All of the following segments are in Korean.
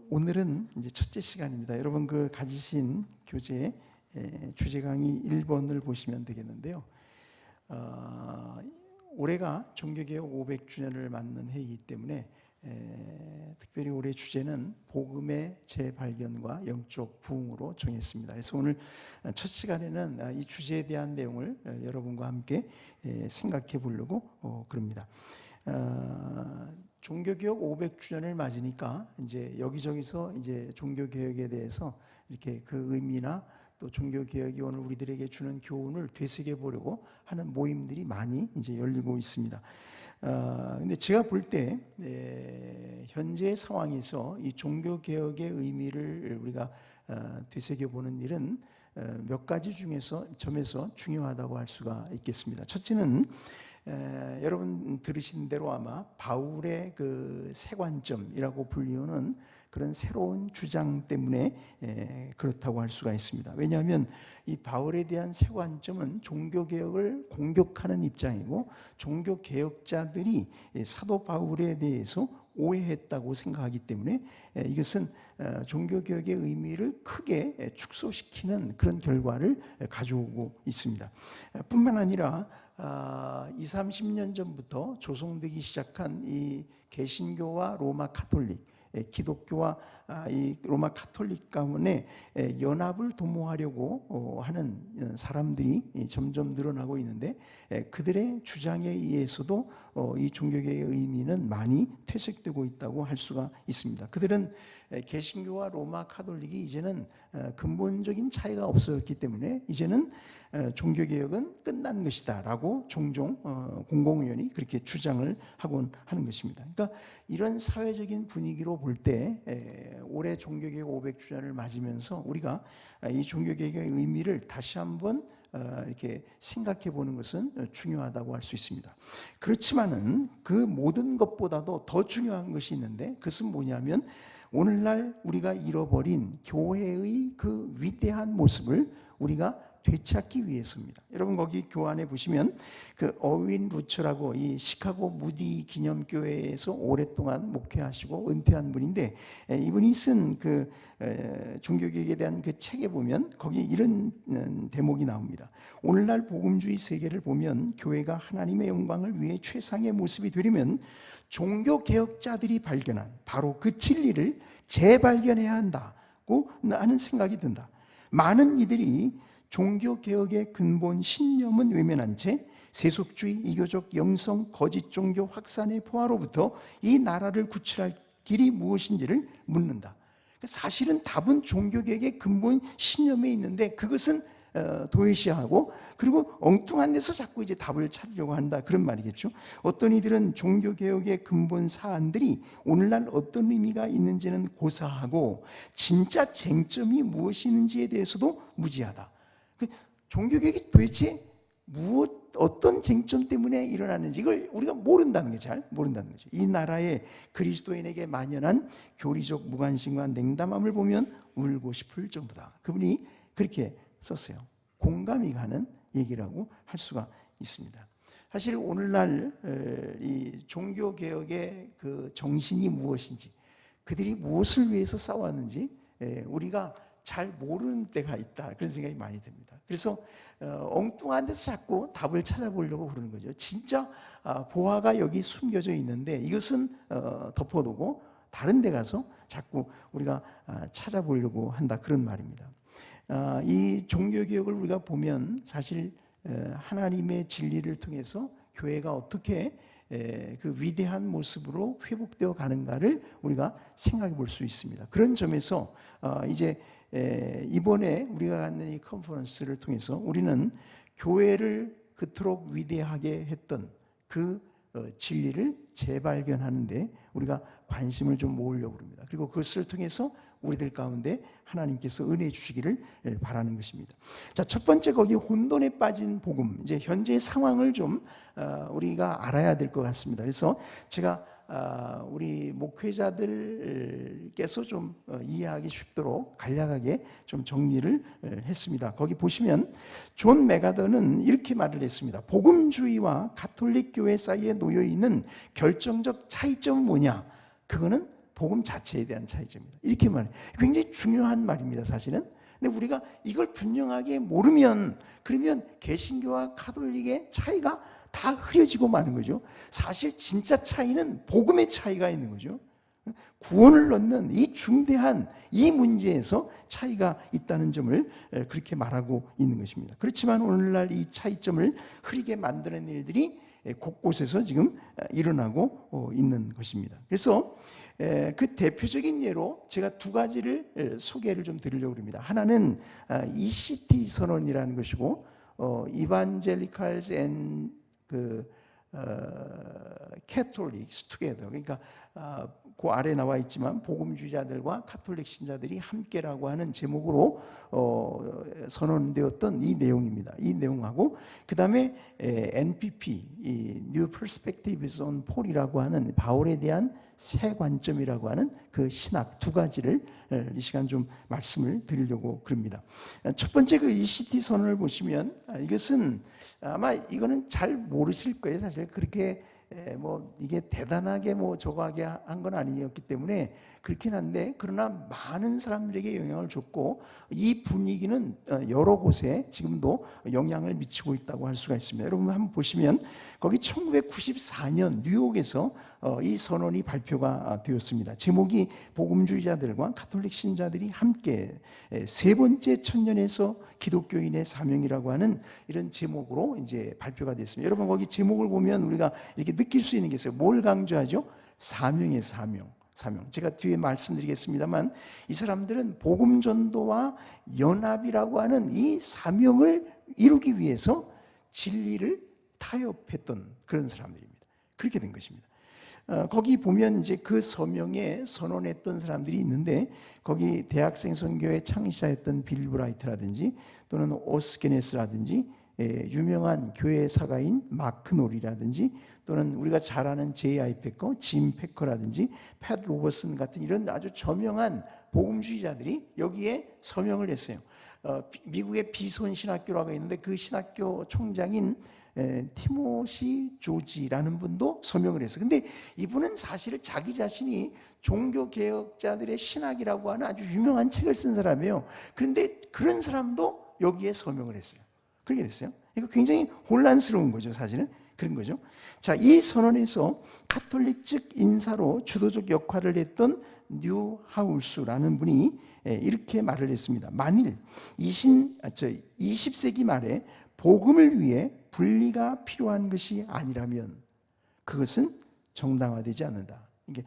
오늘은 이제 첫째 시간입니다. 여러분 그 가지신 교재 주제 강의 1번을 보시면 되겠는데요. 올해가 종교개혁 500주년을 맞는 해이기 때문에 특별히 올해 주제는 복음의 재발견과 영적 부흥으로 정했습니다. 그래서 오늘 첫 시간에는 이 주제에 대한 내용을 여러분과 함께 생각해 보려고 그럽니다. 종교개혁 500주년을 맞으니까 이제 여기저기서 이제 종교개혁에 대해서 이렇게 그 의미나 또 종교개혁이 오늘 우리들에게 주는 교훈을 되새겨 보려고 하는 모임들이 많이 이제 열리고 있습니다. 근데 제가 볼 때 현재 상황에서 이 종교개혁의 의미를 우리가 되새겨 보는 일은 몇 가지 점에서 중요하다고 할 수가 있겠습니다. 첫째는 여러분 들으신 대로 아마 바울의 그 세관점이라고 불리우는 그런 새로운 주장 때문에 그렇다고 할 수가 있습니다. 왜냐하면 이 바울에 대한 세관점은 종교개혁을 공격하는 입장이고 종교개혁자들이 사도 바울에 대해서 오해했다고 생각하기 때문에 이것은 종교개혁의 의미를 크게 축소시키는 그런 결과를 가져오고 있습니다. 뿐만 아니라 20, 30년 전부터 조성되기 시작한 이 개신교와 로마 카톨릭, 기독교와 이 로마 카톨릭 가문에 연합을 도모하려고 하는 사람들이 점점 늘어나고 있는데 그들의 주장에 의해서도 이 종교개혁의 의미는 많이 퇴색되고 있다고 할 수가 있습니다. 그들은 개신교와 로마 카톨릭이 이제는 근본적인 차이가 없어졌기 때문에 이제는 종교개혁은 끝난 것이다 라고 종종 공공의원이 그렇게 주장을 하곤 하는 것입니다. 그러니까 이런 사회적인 분위기로 볼 때 올해 종교개혁 500주년을 맞으면서 우리가 이 종교개혁의 의미를 다시 한번 이렇게 생각해 보는 것은 중요하다고 할 수 있습니다. 그렇지만은 그 모든 것보다도 더 중요한 것이 있는데 그것은 뭐냐면 오늘날 우리가 잃어버린 교회의 그 위대한 모습을 우리가 되찾기 위해서입니다. 여러분 거기 교환에 보시면 그 어윈 루처라고 이 시카고 무디 기념교회에서 오랫동안 목회하시고 은퇴한 분인데 이분이 쓴 그 종교개혁에 대한 그 책에 보면 거기 이런 대목이 나옵니다. 오늘날 복음주의 세계를 보면 교회가 하나님의 영광을 위해 최상의 모습이 되려면 종교개혁자들이 발견한 바로 그 진리를 재발견해야 한다고 하는 생각이 든다. 많은 이들이 종교개혁의 근본 신념은 외면한 채 세속주의, 이교적, 영성, 거짓 종교 확산의 포화로부터 이 나라를 구출할 길이 무엇인지를 묻는다. 사실은 답은 종교개혁의 근본 신념에 있는데 그것은 도외시하고 그리고 엉뚱한 데서 자꾸 이제 답을 찾으려고 한다 그런 말이겠죠. 어떤 이들은 종교개혁의 근본 사안들이 오늘날 어떤 의미가 있는지는 고사하고 진짜 쟁점이 무엇인지에 대해서도 무지하다. 종교개혁이 도대체 어떤 쟁점 때문에 일어나는지 이걸 우리가 모른다는 게 잘 모른다는 거죠. 이 나라의 그리스도인에게 만연한 교리적 무관심과 냉담함을 보면 울고 싶을 정도다. 그분이 그렇게 썼어요. 공감이 가는 얘기라고 할 수가 있습니다. 사실 오늘날 이 종교개혁의 그 정신이 무엇인지 그들이 무엇을 위해서 싸웠는지 우리가 잘 모르는 때가 있다 그런 생각이 많이 듭니다. 그래서 엉뚱한 데서 자꾸 답을 찾아보려고 그러는 거죠. 진짜 보화가 여기 숨겨져 있는데 이것은 덮어두고 다른 데 가서 자꾸 우리가 찾아보려고 한다 그런 말입니다. 이 종교개혁을 우리가 보면 사실 하나님의 진리를 통해서 교회가 어떻게 그 위대한 모습으로 회복되어 가는가를 우리가 생각해 볼 수 있습니다. 그런 점에서 이제 이번에 우리가 갖는 이 컨퍼런스를 통해서 우리는 교회를 그토록 위대하게 했던 그 진리를 재발견하는데 우리가 관심을 좀 모으려고 합니다. 그리고 그것을 통해서 우리들 가운데 하나님께서 은혜 주시기를 바라는 것입니다. 자, 첫 번째 거기 혼돈에 빠진 복음. 이제 현재 상황을 좀 우리가 알아야 될 것 같습니다. 그래서 제가 우리 목회자들께서 좀 이해하기 쉽도록 간략하게 좀 정리를 했습니다. 거기 보시면 존 메가더는 이렇게 말을 했습니다. 복음주의와 가톨릭 교회 사이에 놓여 있는 결정적 차이점은 뭐냐? 그거는 복음 자체에 대한 차이점입니다. 이렇게 말해요. 굉장히 중요한 말입니다, 사실은. 근데 우리가 이걸 분명하게 모르면 그러면 개신교와 가톨릭의 차이가 다 흐려지고 마는 거죠. 사실 진짜 차이는 복음의 차이가 있는 거죠. 구원을 얻는 이 중대한 이 문제에서 차이가 있다는 점을 그렇게 말하고 있는 것입니다. 그렇지만 오늘날 이 차이점을 흐리게 만드는 일들이 곳곳에서 지금 일어나고 있는 것입니다. 그래서 그 대표적인 예로 제가 두 가지를 소개를 좀 드리려고 합니다. 하나는 ECT 선언이라는 것이고 Evangelicals and Catholics Together. 그러니까 그 아래 나와 있지만 복음주의자들과 카톨릭 신자들이 함께라고 하는 제목으로 선언되었던 이 내용입니다. 이 내용하고 그 다음에 NPP, New Perspectives on Paul이라고 하는 바울에 대한 새 관점이라고 하는 그 신학 두 가지를 이 시간 좀 말씀을 드리려고 그럽니다. 첫 번째 그 ECT 선언을 보시면 이것은 아마 이거는 잘 모르실 거예요. 사실 그렇게 뭐 이게 대단하게 뭐 저거하게 한 건 아니었기 때문에 그렇긴 한데, 그러나 많은 사람들에게 영향을 줬고 이 분위기는 여러 곳에 지금도 영향을 미치고 있다고 할 수가 있습니다. 여러분 한번 보시면 거기 1994년 뉴욕에서 이 선언이 발표가 되었습니다. 제목이 복음주의자들과 가톨릭 신자들이 함께 세 번째 천년에서 기독교인의 사명이라고 하는 이런 제목으로 이제 발표가 됐습니다. 여러분 거기 제목을 보면 우리가 이렇게 느낄 수 있는 게 있어요. 뭘 강조하죠? 사명의 사명. 제가 뒤에 말씀드리겠습니다만 이 사람들은 복음 전도와 연합이라고 하는 이 사명을 이루기 위해서 진리를 타협했던 그런 사람들입니다. 그렇게 된 것입니다. 거기 보면 이제 그 서명에 선언했던 사람들이 있는데 거기 대학생 선교회 창시자였던 빌 브라이트라든지 또는 오스케네스라든지 유명한 교회 사가인 마크 놀이라든지 또는 우리가 잘 아는 J.I. 패커, 짐 패커라든지 팻 로버슨 같은 이런 아주 저명한 복음주의자들이 여기에 서명을 했어요. 미국의 비손 신학교라고 있는데 그 신학교 총장인 티모시 조지라는 분도 서명을 했어요. 근데 이분은 사실 자기 자신이 종교개혁자들의 신학이라고 하는 아주 유명한 책을 쓴 사람이에요. 그런데 그런 사람도 여기에 서명을 했어요. 그렇게 됐어요. 이거 굉장히 혼란스러운 거죠, 사실은. 그런 거죠. 자, 이 선언에서 가톨릭 측 인사로 주도적 역할을 했던 뉴하우스라는 분이 이렇게 말을 했습니다. 만일 20세기 말에 복음을 위해 분리가 필요한 것이 아니라면 그것은 정당화되지 않는다. 이게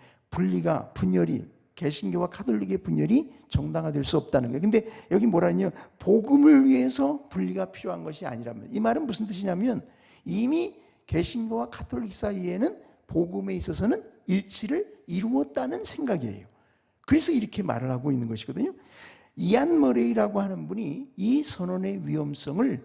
분열이 개신교와 가톨릭의 분열이 정당화될 수 없다는 거예요. 근데 여기 뭐라냐? 복음을 위해서 분리가 필요한 것이 아니라면, 이 말은 무슨 뜻이냐면 이미 개신교와 가톨릭 사이에는 복음에 있어서는 일치를 이루었다는 생각이에요. 그래서 이렇게 말을 하고 있는 것이거든요. 이안 머레이라고 하는 분이 이 선언의 위험성을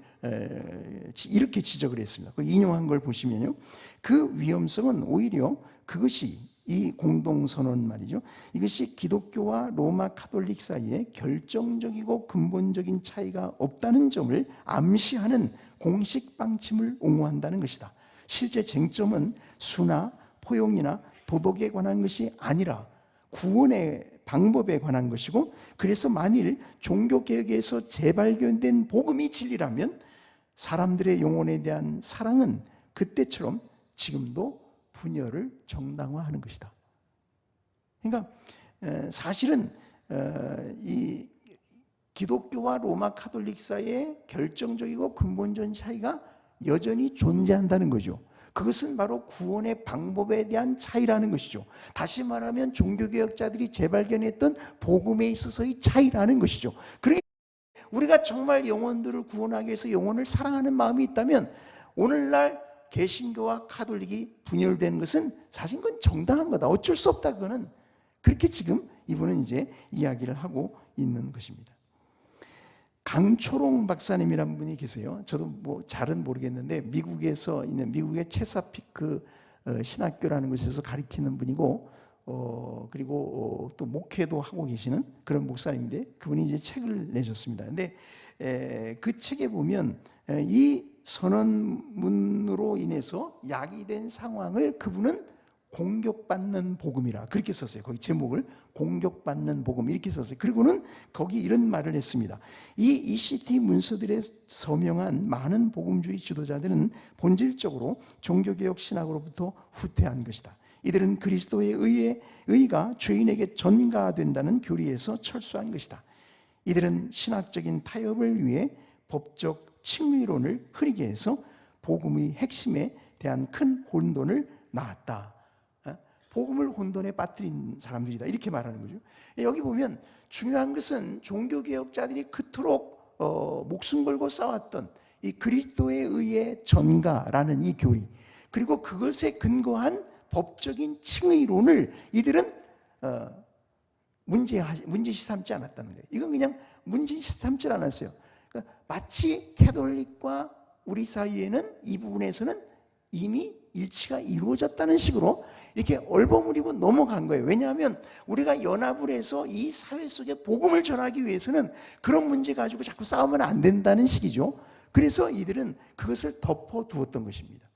이렇게 지적을 했습니다. 그 인용한 걸 보시면요, 그 위험성은 오히려 그것이 이 공동선언 말이죠, 이것이 기독교와 로마 카톨릭 사이에 결정적이고 근본적인 차이가 없다는 점을 암시하는 공식 방침을 옹호한다는 것이다. 실제 쟁점은 수나 포용이나 도덕에 관한 것이 아니라 구원의 방법에 관한 것이고, 그래서 만일 종교개혁에서 재발견된 복음이 진리라면 사람들의 영혼에 대한 사랑은 그때처럼 지금도 분열을 정당화하는 것이다. 그러니까 사실은 이 기독교와 로마 카톨릭 사이의 결정적이고 근본적인 차이가 여전히 존재한다는 거죠. 그것은 바로 구원의 방법에 대한 차이라는 것이죠. 다시 말하면 종교개혁자들이 재발견했던 복음에 있어서의 차이라는 것이죠. 그러니까 우리가 정말 영혼들을 구원하기 위해서 영혼을 사랑하는 마음이 있다면 오늘날 개신교와 가톨릭이 분열되는 것은 사실 그건 정당한 거다. 어쩔 수 없다. 그거는 그렇게 지금 이분은 이제 이야기를 하고 있는 것입니다. 강초롱 박사님이라는 분이 계세요. 저도 뭐 잘은 모르겠는데 미국에서 있는 미국의 체사피크 신학교라는 곳에서 가르치는 분이고 그리고 또 목회도 하고 계시는 그런 목사님인데 그분이 이제 책을 내셨습니다. 근데 그 책에 보면 이 선언문으로 인해서 야기된 상황을 그분은 공격받는 복음이라 그렇게 썼어요. 거기 제목을 공격받는 복음 이렇게 썼어요. 그리고는 거기 이런 말을 했습니다. 이 ECT 문서들에 서명한 많은 복음주의 지도자들은 본질적으로 종교개혁 신학으로부터 후퇴한 것이다. 이들은 그리스도의 의가 죄인에게 전가된다는 교리에서 철수한 것이다. 이들은 신학적인 타협을 위해 법적 칭의론을 흐리게 해서 복음의 핵심에 대한 큰 혼돈을 낳았다. 복음을 혼돈에 빠뜨린 사람들이다. 이렇게 말하는 거죠. 여기 보면 중요한 것은 종교개혁자들이 그토록 목숨 걸고 싸웠던 이 그리스도에 의해 전가라는 이 교리, 그리고 그것에 근거한 법적인 칭의론을 이들은 문제시 삼지 않았다는 거예요. 이건 그냥 문제시 삼지 않았어요. 그러니까 마치 캐톨릭과 우리 사이에는 이 부분에서는 이미 일치가 이루어졌다는 식으로 이렇게 얼버무리고 넘어간 거예요. 왜냐하면 우리가 연합을 해서 이 사회 속에 복음을 전하기 위해서는 그런 문제 가지고 자꾸 싸우면 안 된다는 식이죠. 그래서 이들은 그것을 덮어두었던 것입니다.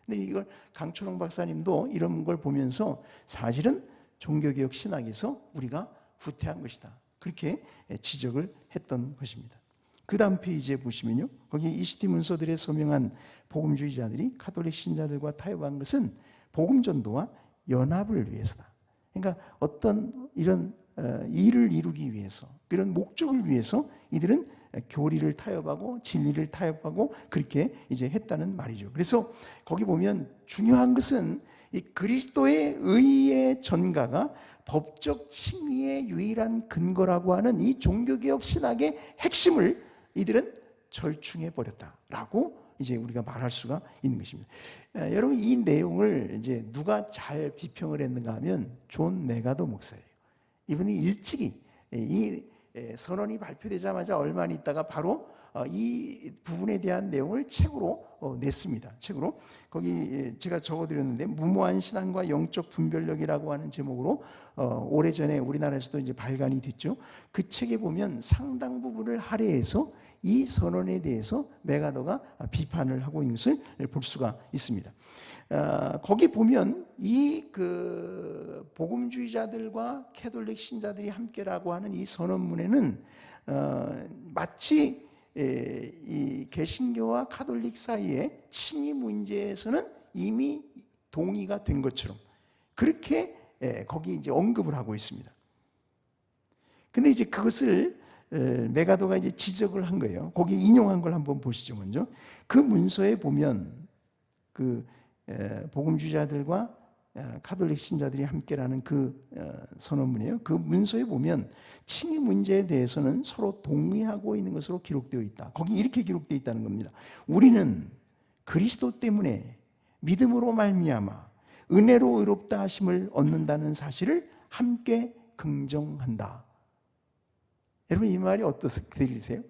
근데 이걸 강초롱 박사님도 이런 걸 보면서 사실은 종교개혁 신학에서 우리가 후퇴한 것이다, 그렇게 지적을 했던 것입니다. 그 다음 페이지에 보시면요, 거기 ECT 문서들에 서명한 복음주의자들이 가톨릭 신자들과 타협한 것은 복음 전도와 연합을 위해서다. 그러니까 어떤 이런 일을 이루기 위해서, 이런 목적을 위해서 이들은 교리를 타협하고 진리를 타협하고 그렇게 이제 했다는 말이죠. 그래서 거기 보면 중요한 것은 이 그리스도의 의의 전가가 법적 칭의의 유일한 근거라고 하는 이 종교개혁 신학의 핵심을 이들은 절충해 버렸다라고 이제 우리가 말할 수가 있는 것입니다. 여러분, 이 내용을 이제 누가 잘 비평을 했는가 하면 존 메가더 목사예요. 이분이 일찍이 이 선언이 발표되자마자 얼마 안 있다가 바로 이 부분에 대한 내용을 책으로 냈습니다. 책으로 거기 제가 적어드렸는데, 무모한 신앙과 영적 분별력이라고 하는 제목으로 오래전에 우리나라에서도 이제 발간이 됐죠. 그 책에 보면 상당 부분을 할애해서 이 선언에 대해서 메가더가 비판을 하고 있는 것을 볼 수가 있습니다. 거기 보면 이 그 복음주의자들과 캐톨릭 신자들이 함께라고 하는 이 선언문에는 마치 이 개신교와 가톨릭 사이의 칭의 문제에서는 이미 동의가 된 것처럼 그렇게 거기 이제 언급을 하고 있습니다. 근데 이제 그것을 메가더가 이제 지적을 한 거예요. 거기 인용한 걸 한번 보시죠. 먼저 그 문서에 보면 그 복음주의자들과 가톨릭 신자들이 함께라는 그 선언문이에요. 그 문서에 보면 칭의 문제에 대해서는 서로 동의하고 있는 것으로 기록되어 있다. 거기 이렇게 기록되어 있다는 겁니다. 우리는 그리스도 때문에 믿음으로 말미암아 은혜로 의롭다 하심을 얻는다는 사실을 함께 긍정한다. 여러분, 이 말이 어떻게 들리세요?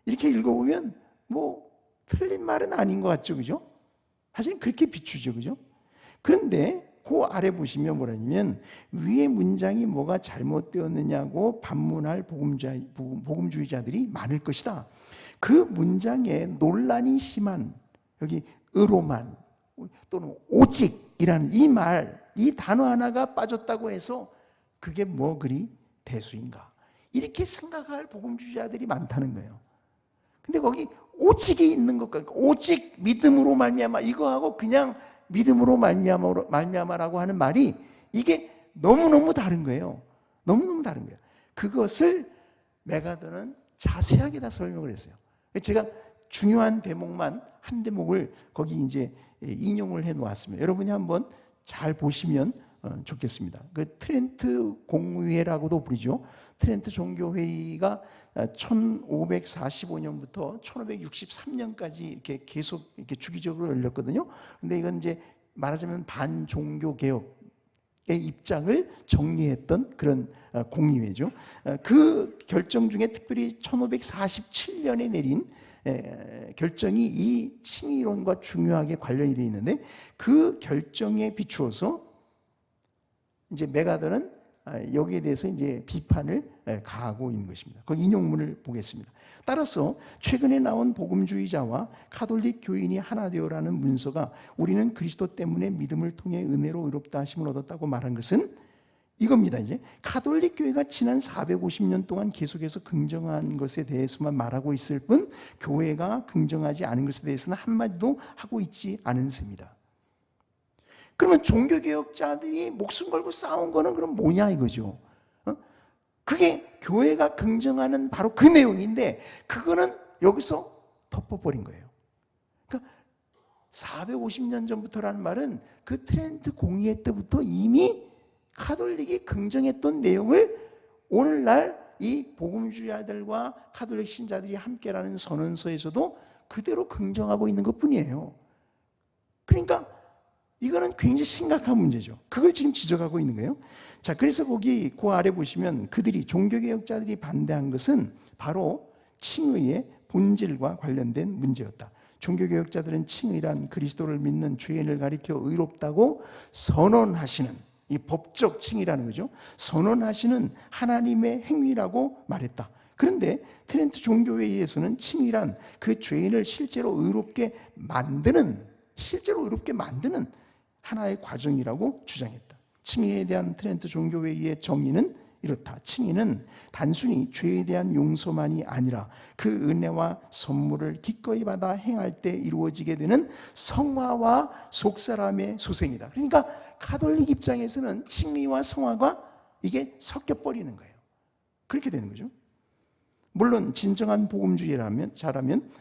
이렇게 읽어보면 뭐 틀린 말은 아닌 것 같죠, 그죠? 사실 그렇게 비추죠, 그죠? 그런데 그 아래 보시면 뭐라냐면, 위의 문장이 뭐가 잘못되었느냐고 반문할 복음주의자들이 많을 것이다. 그 문장에 논란이 심한, 여기 의로만 또는 오직이라는 이 말, 이 단어 하나가 빠졌다고 해서 그게 뭐 그리 대수인가, 이렇게 생각할 복음주의자들이 많다는 거예요. 근데 거기 오직이 있는 것 같고, 오직 믿음으로 말미암아 이거하고 그냥 믿음으로 말미암아라고 하는 말이 이게 너무너무 다른 거예요. 너무너무 다른 거예요. 그것을 메가더는 자세하게 다 설명을 했어요. 제가 중요한 대목만 한 대목을 거기 이제 인용을 해 놓았습니다. 여러분이 한번 잘 보시면 좋겠습니다. 그 트렌트 공의회라고도 부르죠. 트렌트 종교회의가 1545년부터 1563년까지 이렇게 계속 이렇게 주기적으로 열렸거든요. 근데 이건 이제 말하자면 반종교 개혁의 입장을 정리했던 그런 공의회죠. 그 결정 중에 특별히 1547년에 내린 결정이 이 칭의론과 중요하게 관련이 되어 있는데, 그 결정에 비추어서 이제 메가더는 여기에 대해서 이제 비판을 가하고 있는 것입니다. 그 인용문을 보겠습니다. 따라서 최근에 나온 복음주의자와 가톨릭 교인이 하나 되어라는 문서가 우리는 그리스도 때문에 믿음을 통해 은혜로 의롭다 하심을 얻었다고 말한 것은 이겁니다. 이제 가톨릭 교회가 지난 450년 동안 계속해서 긍정한 것에 대해서만 말하고 있을 뿐 교회가 긍정하지 않은 것에 대해서는 한마디도 하고 있지 않은 셈이다. 그러면 종교개혁자들이 목숨 걸고 싸운 거는 그럼 뭐냐 이거죠. 그게 교회가 긍정하는 바로 그 내용인데 그거는 여기서 덮어버린 거예요. 그러니까 450년 전부터라는 말은 그 트렌트 공의회 때부터 이미 가톨릭이 긍정했던 내용을 오늘날 이 복음주의자들과 가톨릭 신자들이 함께라는 선언서에서도 그대로 긍정하고 있는 것뿐이에요. 그러니까 이거는 굉장히 심각한 문제죠. 그걸 지금 지적하고 있는 거예요. 자, 그래서 거기 그 아래 보시면 그들이 종교개혁자들이 반대한 것은 바로 칭의의 본질과 관련된 문제였다. 종교개혁자들은 칭의란 그리스도를 믿는 죄인을 가리켜 의롭다고 선언하시는 이 법적 칭의라는 거죠. 선언하시는 하나님의 행위라고 말했다. 그런데 트렌트 종교회의에서는 칭의란 그 죄인을 실제로 의롭게 만드는 하나의 과정이라고 주장했다. 칭의에 대한 트렌트 종교회의의 정의는 이렇다. 칭의는 단순히 죄에 대한 용서만이 아니라 그 은혜와 선물을 기꺼이 받아 행할 때 이루어지게 되는 성화와 속사람의 소생이다. 그러니까 가톨릭 입장에서는 칭의와 성화가 이게 섞여버리는 거예요. 그렇게 되는 거죠. 물론 진정한 복음주의라면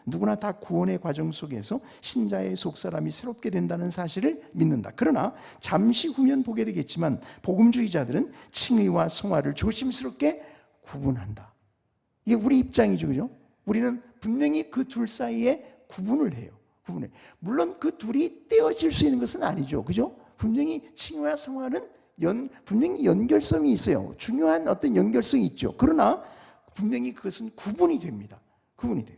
누구나 다 구원의 과정 속에서 신자의 속사람이 새롭게 된다는 사실을 믿는다. 그러나 잠시 후면 보게 되겠지만 복음주의자들은 칭의와 성화를 조심스럽게 구분한다. 이게 우리 입장이죠. 그죠? 우리는 분명히 그 둘 사이에 구분을 해요. 물론 그 둘이 떼어질 수 있는 것은 아니죠. 그죠? 분명히 칭의와 성화는 분명히 연결성이 있어요. 중요한 어떤 연결성이 있죠. 그러나 분명히 그것은 구분이 됩니다. 구분이 돼요.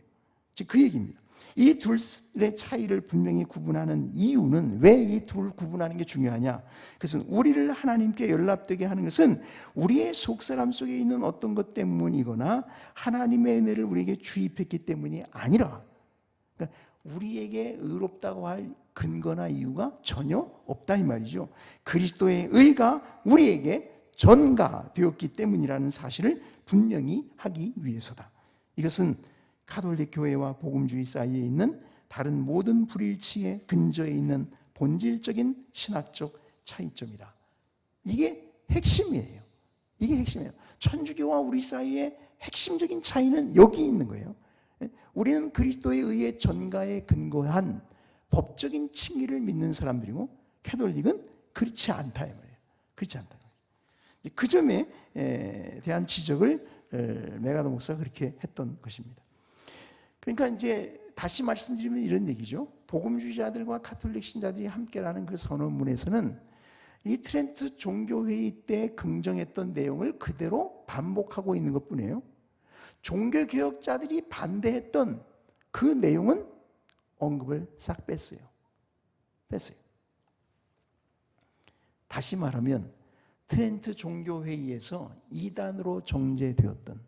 즉 그 얘기입니다. 이 둘의 차이를 분명히 구분하는 이유는 왜 이 둘 구분하는 게 중요하냐? 그것은 우리를 하나님께 연락되게 하는 것은 우리의 속사람 속에 있는 어떤 것 때문이거나 하나님의 은혜를 우리에게 주입했기 때문이 아니라 그러니까 우리에게 의롭다고 할 근거나 이유가 전혀 없다 이 말이죠. 그리스도의 의가 우리에게 전가되었기 때문이라는 사실을 분명히 하기 위해서다. 이것은 가톨릭 교회와 복음주의 사이에 있는 다른 모든 불일치의 근저에 있는 본질적인 신학적 차이점이다. 이게 핵심이에요. 이게 핵심이에요. 천주교와 우리 사이의 핵심적인 차이는 여기 있는 거예요. 우리는 그리스도의 의의 전가에 근거한 법적인 칭의를 믿는 사람들이고 가톨릭은 그렇지 않다 이 말이에요. 그렇지 않다. 그 점에 대한 지적을 메가더 목사가 그렇게 했던 것입니다. 그러니까 이제 다시 말씀드리면 이런 얘기죠. 복음주의자들과 가톨릭 신자들이 함께라는 그 선언문에서는 이 트렌트 종교회의 때 긍정했던 내용을 그대로 반복하고 있는 것뿐이에요. 종교개혁자들이 반대했던 그 내용은 언급을 싹 뺐어요. 다시 말하면 트렌트 종교회의에서 이단으로 정죄되었던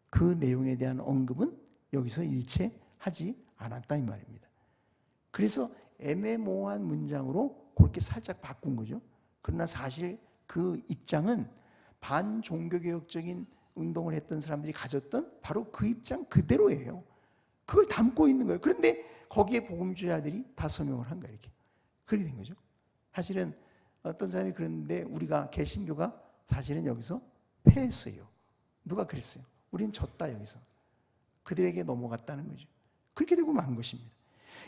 그 내용에 대한 언급은 여기서 일체하지 않았다 이 말입니다. 그래서 애매모호한 문장으로 그렇게 살짝 바꾼 거죠. 그러나 사실 그 입장은 반종교개혁적인 운동을 했던 사람들이 가졌던 바로 그 입장 그대로예요. 그걸 담고 있는 거예요. 그런데 거기에 복음주의자들이 다 서명을 한 거예요. 이렇게. 그렇게 된 거죠. 사실은 어떤 사람이 그랬는데 우리가 개신교가 사실은 여기서 패했어요. 누가 그랬어요? 우린 졌다 여기서. 그들에게 넘어갔다는 거죠. 그렇게 되고 만 것입니다.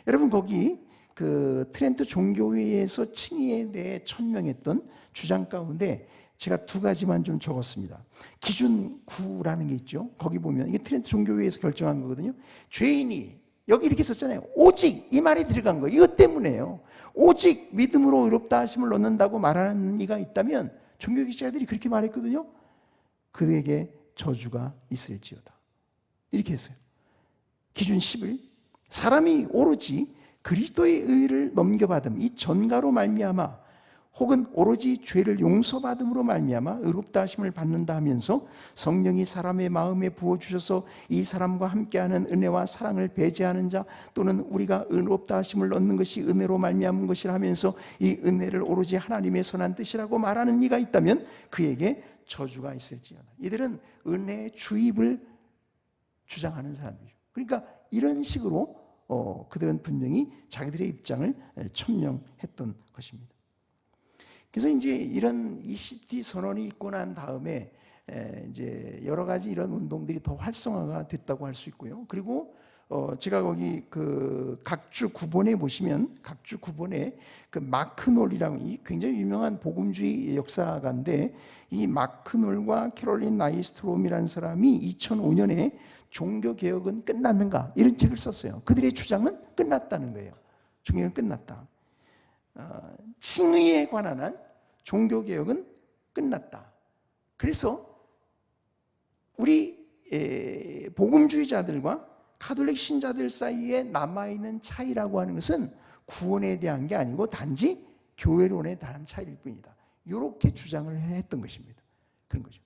여러분 거기 그 트렌트 종교회의에서 칭의에 대해 천명했던 주장 가운데 제가 두 가지만 좀 적었습니다. 기준 9라는 게 있죠. 거기 보면 이게 트렌트 종교회의에서 결정한 거거든요. 죄인이 여기 이렇게 썼잖아요. 오직 이 말이 들어간 거예요. 이것 때문에요. 오직 믿음으로 의롭다 하심을 얻는다고 말하는 이가 있다면 종교개혁자들이 그렇게 말했거든요. 그에게 저주가 있을지어다. 이렇게 했어요. 기준 11 사람이 오로지 그리스도의 의를 넘겨받음 이 전가로 말미암아 혹은 오로지 죄를 용서받음으로 말미암아 의롭다 하심을 받는다 하면서 성령이 사람의 마음에 부어주셔서 이 사람과 함께하는 은혜와 사랑을 배제하는 자, 또는 우리가 의롭다 하심을 얻는 것이 은혜로 말미암은 것이라 하면서 이 은혜를 오로지 하나님의 선한 뜻이라고 말하는 이가 있다면 그에게 저주가 있을지어다. 이들은 은혜의 주입을 주장하는 사람이죠. 그러니까 이런 식으로 그들은 분명히 자기들의 입장을 천명했던 것입니다. 그래서 이제 이런 ECT 선언이 있고 난 다음에 이제 여러 가지 이런 운동들이 더 활성화가 됐다고 할 수 있고요. 그리고 제가 거기 그 각주 9번에 보시면 각주 9번에 그 마크놀이라고 이 굉장히 유명한 복음주의 역사가인데 이 마크놀과 캐롤린 나이스트롬이라는 사람이 2005년에 종교개혁은 끝났는가 이런 책을 썼어요. 그들의 주장은 끝났다는 거예요. 종교개혁은 끝났다. 칭의에 관한 한 종교개혁은 끝났다. 그래서 우리 복음주의자들과 가톨릭 신자들 사이에 남아있는 차이라고 하는 것은 구원에 대한 게 아니고 단지 교회론에 대한 차이일 뿐이다. 이렇게 주장을 했던 것입니다. 그런 거죠.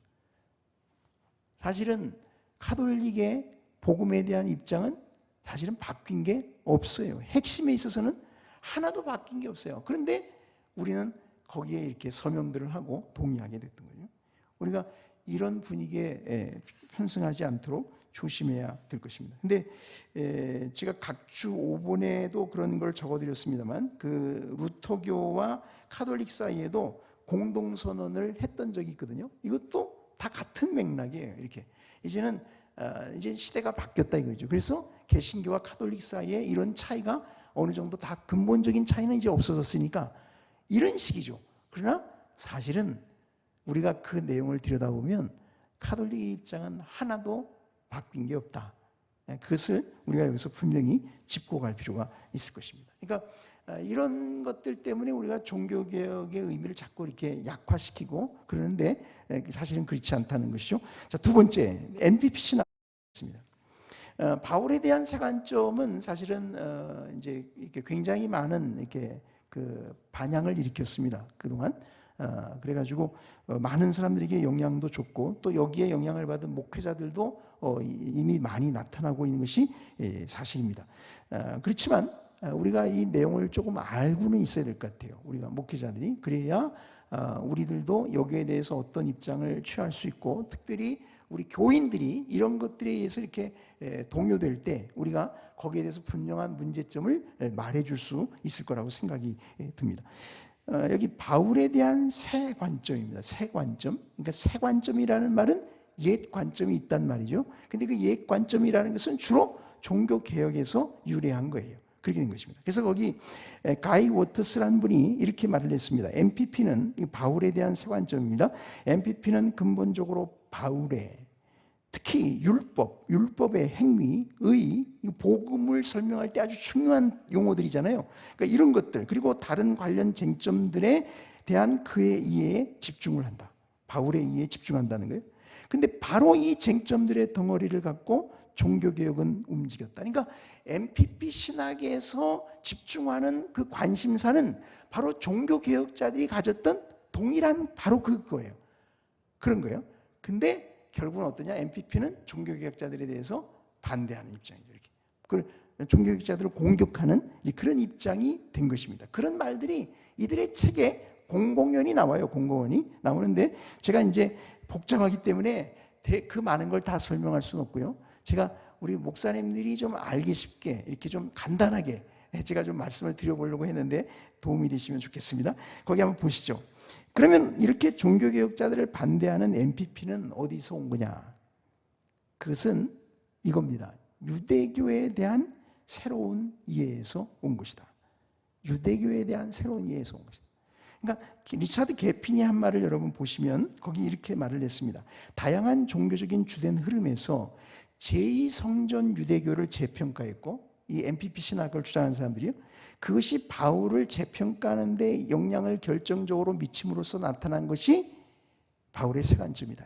사실은 가톨릭의 복음에 대한 입장은 사실은 바뀐 게 없어요. 핵심에 있어서는 하나도 바뀐 게 없어요. 그런데 우리는 거기에 이렇게 서명들을 하고 동의하게 됐던 거죠. 우리가 이런 분위기에 편승하지 않도록 조심해야 될 것입니다. 근데 제가 각주 5번에도 그런 걸 적어드렸습니다만 그 루터교와 카톨릭 사이에도 공동선언을 했던 적이 있거든요. 이것도 다 같은 맥락이에요. 이렇게 이제는 이제 시대가 바뀌었다 이거죠. 그래서 개신교와 카톨릭 사이에 이런 차이가 어느 정도 다 근본적인 차이는 이제 없어졌으니까 이런 식이죠. 그러나 사실은 우리가 그 내용을 들여다보면 카톨릭의 입장은 하나도 바뀐 게 없다. 그것을 우리가 여기서 분명히 짚고 갈 필요가 있을 것입니다. 그러니까 이런 것들 때문에 우리가 종교개혁의 의미를 자꾸 이렇게 약화시키고 그러는데 사실은 그렇지 않다는 것이죠. 자, 두 번째, NPP 신학입니다. 바울에 대한 세 관점은 사실은 이제 이렇게 굉장히 많은 이렇게 그 반향을 일으켰습니다. 그동안 그래가지고 많은 사람들에게 영향도 줬고 또 여기에 영향을 받은 목회자들도 이미 많이 나타나고 있는 것이 사실입니다. 그렇지만 우리가 이 내용을 조금 알고는 있어야 될 것 같아요. 우리가 목회자들이 그래야 우리들도 여기에 대해서 어떤 입장을 취할 수 있고 특별히 우리 교인들이 이런 것들에 의해서 이렇게 동요될 때 우리가 거기에 대해서 분명한 문제점을 말해줄 수 있을 거라고 생각이 듭니다. 여기 바울에 대한 새 관점입니다. 새 관점. 그러니까 새 관점이라는 말은 옛 관점이 있단 말이죠. 근데 그 옛 관점이라는 것은 주로 종교 개혁에서 유래한 거예요. 그렇게 된 것입니다. 그래서 거기 가이 워터스라는 분이 이렇게 말을 했습니다. MPP는 바울에 대한 새 관점입니다. MPP는 근본적으로 바울의 특히 율법의 행위, 의, 복음을 설명할 때 아주 중요한 용어들이잖아요. 그러니까 이런 것들 그리고 다른 관련 쟁점들에 대한 그의 이해에 집중을 한다. 바울의 이해에 집중한다는 거예요. 근데 바로 이 쟁점들의 덩어리를 갖고 종교개혁은 움직였다. 그러니까 MPP 신학에서 집중하는 그 관심사는 바로 종교개혁자들이 가졌던 동일한 바로 그거예요. 그런 거예요. 근데 결국은 어떠냐? MPP는 종교개혁자들에 대해서 반대하는 입장이죠. 이렇게. 그걸 종교개혁자들을 공격하는 그런 입장이 된 것입니다. 그런 말들이 이들의 책에 공공연히 나와요. 공공연히 나오는데 제가 이제 복잡하기 때문에 그 많은 걸 다 설명할 수는 없고요. 제가 우리 목사님들이 좀 알기 쉽게 이렇게 좀 간단하게 제가 좀 말씀을 드려보려고 했는데 도움이 되시면 좋겠습니다. 거기 한번 보시죠. 그러면 이렇게 종교개혁자들을 반대하는 MPP는 어디서 온 거냐? 그것은 이겁니다. 유대교에 대한 새로운 이해에서 온 것이다. 유대교에 대한 새로운 이해에서 온 것이다. 그러니까 리차드 게핀이 한 말을 여러분 보시면 거기 이렇게 말을 했습니다. 다양한 종교적인 주된 흐름에서 제2성전 유대교를 재평가했고 이 MPP 신학을 주장하는 사람들이요. 그것이 바울을 재평가하는 데 영향을 결정적으로 미침으로써 나타난 것이 바울의 세 관점이다.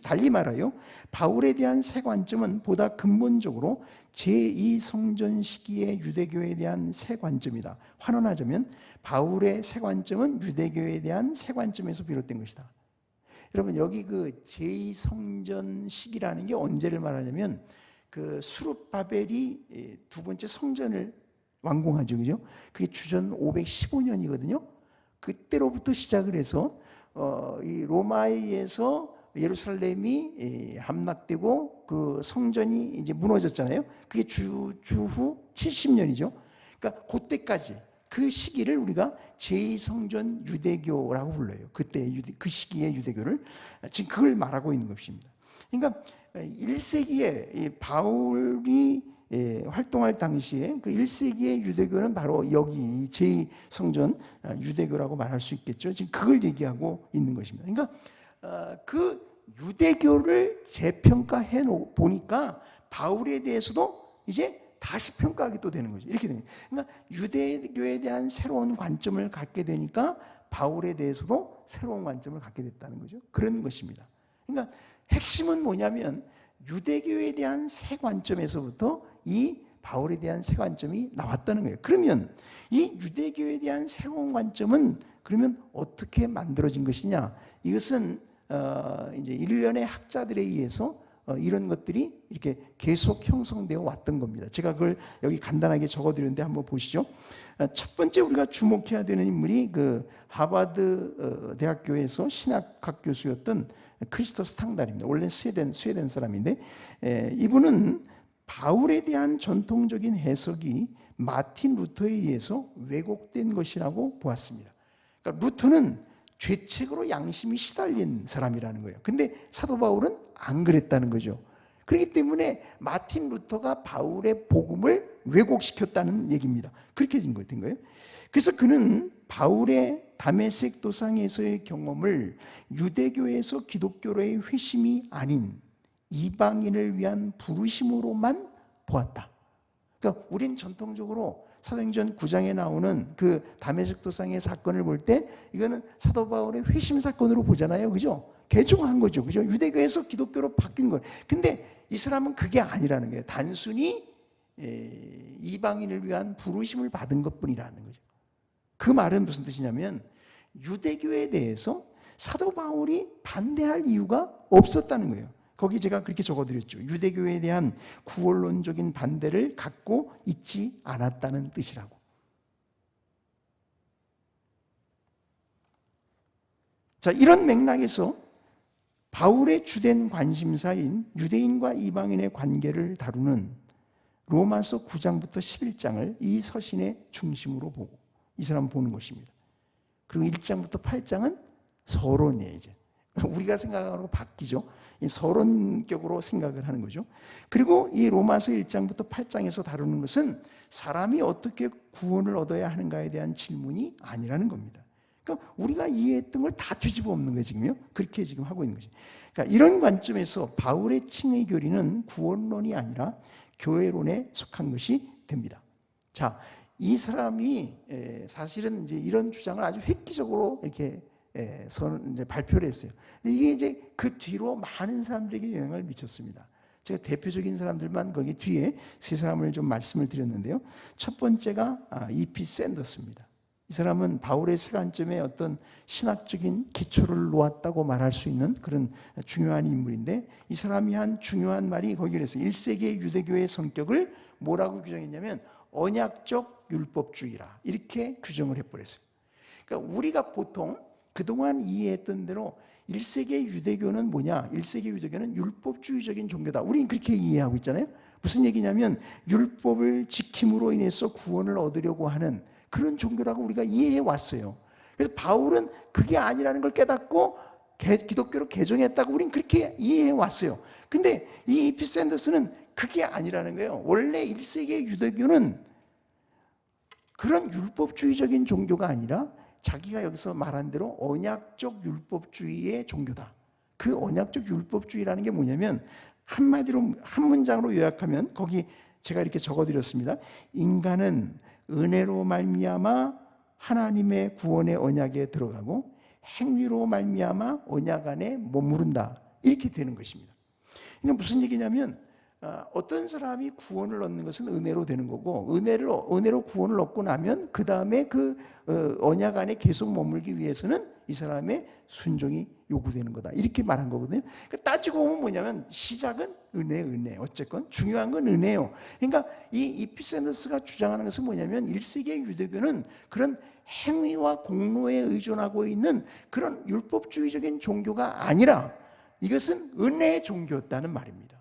달리 말하여 바울에 대한 새 관점은 보다 근본적으로 제2성전 시기의 유대교에 대한 새 관점이다. 환원하자면 바울의 새 관점은 유대교에 대한 새 관점에서 비롯된 것이다. 여러분, 여기 그 제2성전 시기라는 게 언제를 말하냐면 그 수룹바벨이 두 번째 성전을 완공하죠. 그죠? 그게 주전 515년이거든요. 그때로부터 시작을 해서 이 로마에 의해서 예루살렘이 함락되고 그 성전이 이제 무너졌잖아요. 그게 주후 70년이죠. 그러니까 그때까지 그 시기를 우리가 제2성전 유대교라고 불러요. 그때 그 시기의 유대교를 지금 그걸 말하고 있는 것입니다. 그러니까 1세기에 바울이 활동할 당시에 그 1세기의 유대교는 바로 여기 제2성전 유대교라고 말할 수 있겠죠. 지금 그걸 얘기하고 있는 것입니다. 그러니까 그 유대교를 재평가해 보니까 바울에 대해서도 이제 다시 평가하게 또 되는 거죠. 이렇게 되는 거예요. 그러니까 유대교에 대한 새로운 관점을 갖게 되니까 바울에 대해서도 새로운 관점을 갖게 됐다는 거죠. 그런 것입니다. 그러니까 핵심은 뭐냐면 유대교에 대한 새 관점에서부터 이 바울에 대한 새 관점이 나왔다는 거예요. 그러면 이 유대교에 대한 새로운 관점은 그러면 어떻게 만들어진 것이냐? 이것은 이제 일련의 학자들에 의해서 이런 것들이 이렇게 계속 형성되어 왔던 겁니다. 제가 그걸 여기 간단하게 적어드렸는데 한번 보시죠. 첫 번째 우리가 주목해야 되는 인물이 그 하버드 대학교에서 신학학 교수였던 크리스토 스탕달입니다. 원래 스웨덴 사람인데 이분은 바울에 대한 전통적인 해석이 마틴 루터에 의해서 왜곡된 것이라고 보았습니다. 그러니까 루터는 죄책으로 양심이 시달린 사람이라는 거예요. 근데 사도 바울은 안 그랬다는 거죠. 그렇기 때문에 마틴 루터가 바울의 복음을 왜곡시켰다는 얘기입니다. 그렇게 된 거예요. 그래서 그는 바울의 다메섹 도상에서의 경험을 유대교에서 기독교로의 회심이 아닌 이방인을 위한 부르심으로만 보았다. 그러니까 우린 전통적으로 사도행전 9장에 나오는 그 다메섹 도상의 사건을 볼 때 이거는 사도 바울의 회심 사건으로 보잖아요. 그죠? 개종한 거죠. 그죠? 유대교에서 기독교로 바뀐 거예요. 근데 이 사람은 그게 아니라는 거예요. 단순히 이방인을 위한 부르심을 받은 것뿐이라는 거죠. 그 말은 무슨 뜻이냐면 유대교에 대해서 사도 바울이 반대할 이유가 없었다는 거예요. 거기 제가 그렇게 적어드렸죠. 유대교에 대한 구원론적인 반대를 갖고 있지 않았다는 뜻이라고. 자, 이런 맥락에서 바울의 주된 관심사인 유대인과 이방인의 관계를 다루는 로마서 9장부터 11장을 이 서신의 중심으로 보고 이 사람 보는 것입니다. 그리고 1장부터 8장은 서론이에요. 이제 우리가 생각하는 거 바뀌죠. 서론격으로 생각을 하는 거죠. 그리고 이 로마서 1장부터 8장에서 다루는 것은 사람이 어떻게 구원을 얻어야 하는가에 대한 질문이 아니라는 겁니다. 그러니까 우리가 이해했던 걸 다 뒤집어 엎는 거예요, 지금요. 그렇게 지금 하고 있는 거죠. 그러니까 이런 관점에서 바울의 칭의 교리는 구원론이 아니라 교회론에 속한 것이 됩니다. 자, 이 사람이 사실은 이제 이런 주장을 아주 획기적으로 이렇게 이제 발표를 했어요. 이게 이제 그 뒤로 많은 사람들에게 영향을 미쳤습니다. 제가 대표적인 사람들만 거기 뒤에 세 사람을 좀 말씀을 드렸는데요. 첫 번째가 E.P. 샌더스입니다. 이 사람은 바울의 새 관점에 어떤 신학적인 기초를 놓았다고 말할 수 있는 그런 중요한 인물인데 이 사람이 한 중요한 말이 거기에 있어요. 1세기의 유대교의 성격을 뭐라고 규정했냐면 언약적 율법주의라 이렇게 규정을 해버렸어요. 그러니까 우리가 보통 그동안 이해했던 대로 1세기의 유대교는 뭐냐? 1세기 유대교는 율법주의적인 종교다. 우리는 그렇게 이해하고 있잖아요. 무슨 얘기냐면 율법을 지킴으로 인해서 구원을 얻으려고 하는 그런 종교라고 우리가 이해해 왔어요. 그래서 바울은 그게 아니라는 걸 깨닫고 기독교로 개종했다고 우리는 그렇게 이해해 왔어요. 근데 이 E.P. 샌더스는 그게 아니라는 거예요. 원래 1세기의 유대교는 그런 율법주의적인 종교가 아니라 자기가 여기서 말한 대로 언약적 율법주의의 종교다. 그 언약적 율법주의라는 게 뭐냐면 한마디로 한 문장으로 요약하면 거기 제가 이렇게 적어드렸습니다. 인간은 은혜로 말미암아 하나님의 구원의 언약에 들어가고 행위로 말미암아 언약 안에 머무른다. 이렇게 되는 것입니다. 그러니까 무슨 얘기냐면 어떤 사람이 구원을 얻는 것은 은혜로 되는 거고 은혜로 구원을 얻고 나면 그 다음에 그 언약 안에 계속 머물기 위해서는 이 사람의 순종이 요구되는 거다 이렇게 말한 거거든요. 그러니까 따지고 보면 뭐냐면 시작은 은혜 어쨌건 중요한 건 은혜예요. 그러니까 이 이피세너스가 주장하는 것은 뭐냐면 1세기의 유대교는 그런 행위와 공로에 의존하고 있는 그런 율법주의적인 종교가 아니라 이것은 은혜의 종교였다는 말입니다.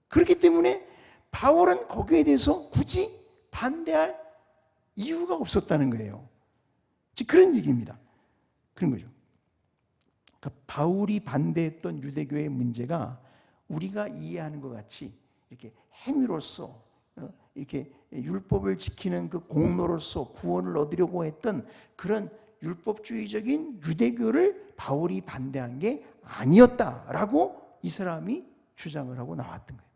그렇기 때문에 바울은 거기에 대해서 굳이 반대할 이유가 없었다는 거예요. 즉 그런 얘기입니다. 그런 거죠. 그러니까 바울이 반대했던 유대교의 문제가 우리가 이해하는 것 같이 이렇게 행위로서 이렇게 율법을 지키는 그 공로로서 구원을 얻으려고 했던 그런 율법주의적인 유대교를 바울이 반대한 게 아니었다라고 이 사람이 주장을 하고 나왔던 거예요.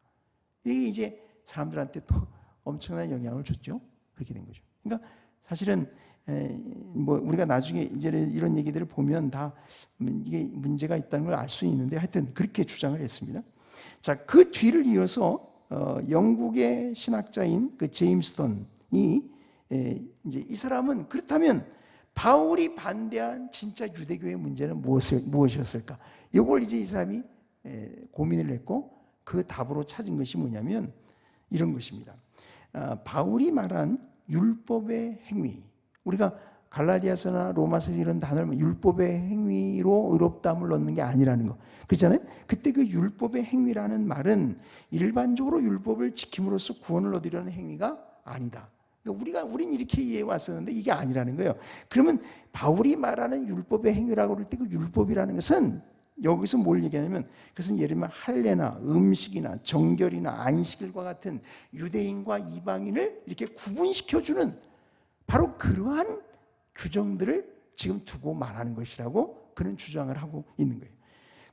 이게 이제 사람들한테 또 엄청난 영향을 줬죠. 그렇게 된 거죠. 그러니까 사실은 뭐 우리가 나중에 이제 이런 얘기들을 보면 다 이게 문제가 있다는 걸 알 수 있는데 하여튼 그렇게 주장을 했습니다. 자, 그 뒤를 이어서 영국의 신학자인 그 제임스 던이 이제 이 사람은 그렇다면 바울이 반대한 진짜 유대교의 문제는 무엇이었을까? 이걸 이제 이 사람이 고민을 했고 그 답으로 찾은 것이 뭐냐면 이런 것입니다. 바울이 말한 율법의 행위, 우리가 갈라디아서나 로마서에서 이런 단어를 율법의 행위로 의롭다함을 얻는 게 아니라는 거 그렇잖아요. 그때 그 율법의 행위라는 말은 일반적으로 율법을 지킴으로써 구원을 얻으려는 행위가 아니다. 그러니까 우린 이렇게 이해해 왔었는데 이게 아니라는 거예요. 그러면 바울이 말하는 율법의 행위라고 할 때 그 율법이라는 것은 여기서 뭘 얘기하냐면 그것은 예를 들면 할례나 음식이나 정결이나 안식일과 같은 유대인과 이방인을 이렇게 구분시켜주는 바로 그러한 규정들을 지금 두고 말하는 것이라고 그런 주장을 하고 있는 거예요.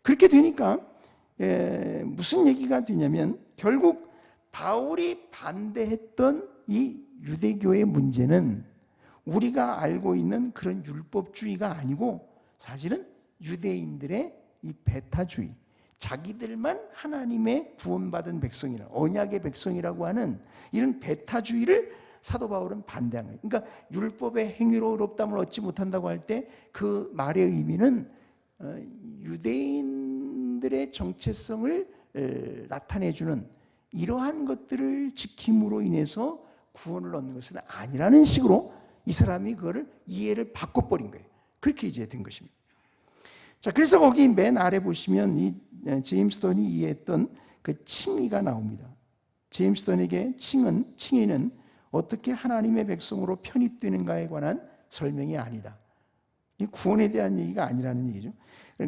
그렇게 되니까 무슨 얘기가 되냐면 결국 바울이 반대했던 이 유대교의 문제는 우리가 알고 있는 그런 율법주의가 아니고 사실은 유대인들의 이 베타주의, 자기들만 하나님의 구원받은 백성이라 언약의 백성이라고 하는 이런 베타주의를 사도 바울은 반대한 거예요. 그러니까 율법의 행위로 의롭다함을 얻지 못한다고 할 때 그 말의 의미는 유대인들의 정체성을 나타내주는 이러한 것들을 지킴으로 인해서 구원을 얻는 것은 아니라는 식으로 이 사람이 그거를 이해를 바꿔버린 거예요. 그렇게 이제 된 것입니다. 자, 그래서 거기 맨 아래 보시면 이 제임스 던이 이해했던 그 칭의가 나옵니다. 제임스 던에게 칭의는 어떻게 하나님의 백성으로 편입되는가에 관한 설명이 아니다. 이 구원에 대한 얘기가 아니라는 얘기죠.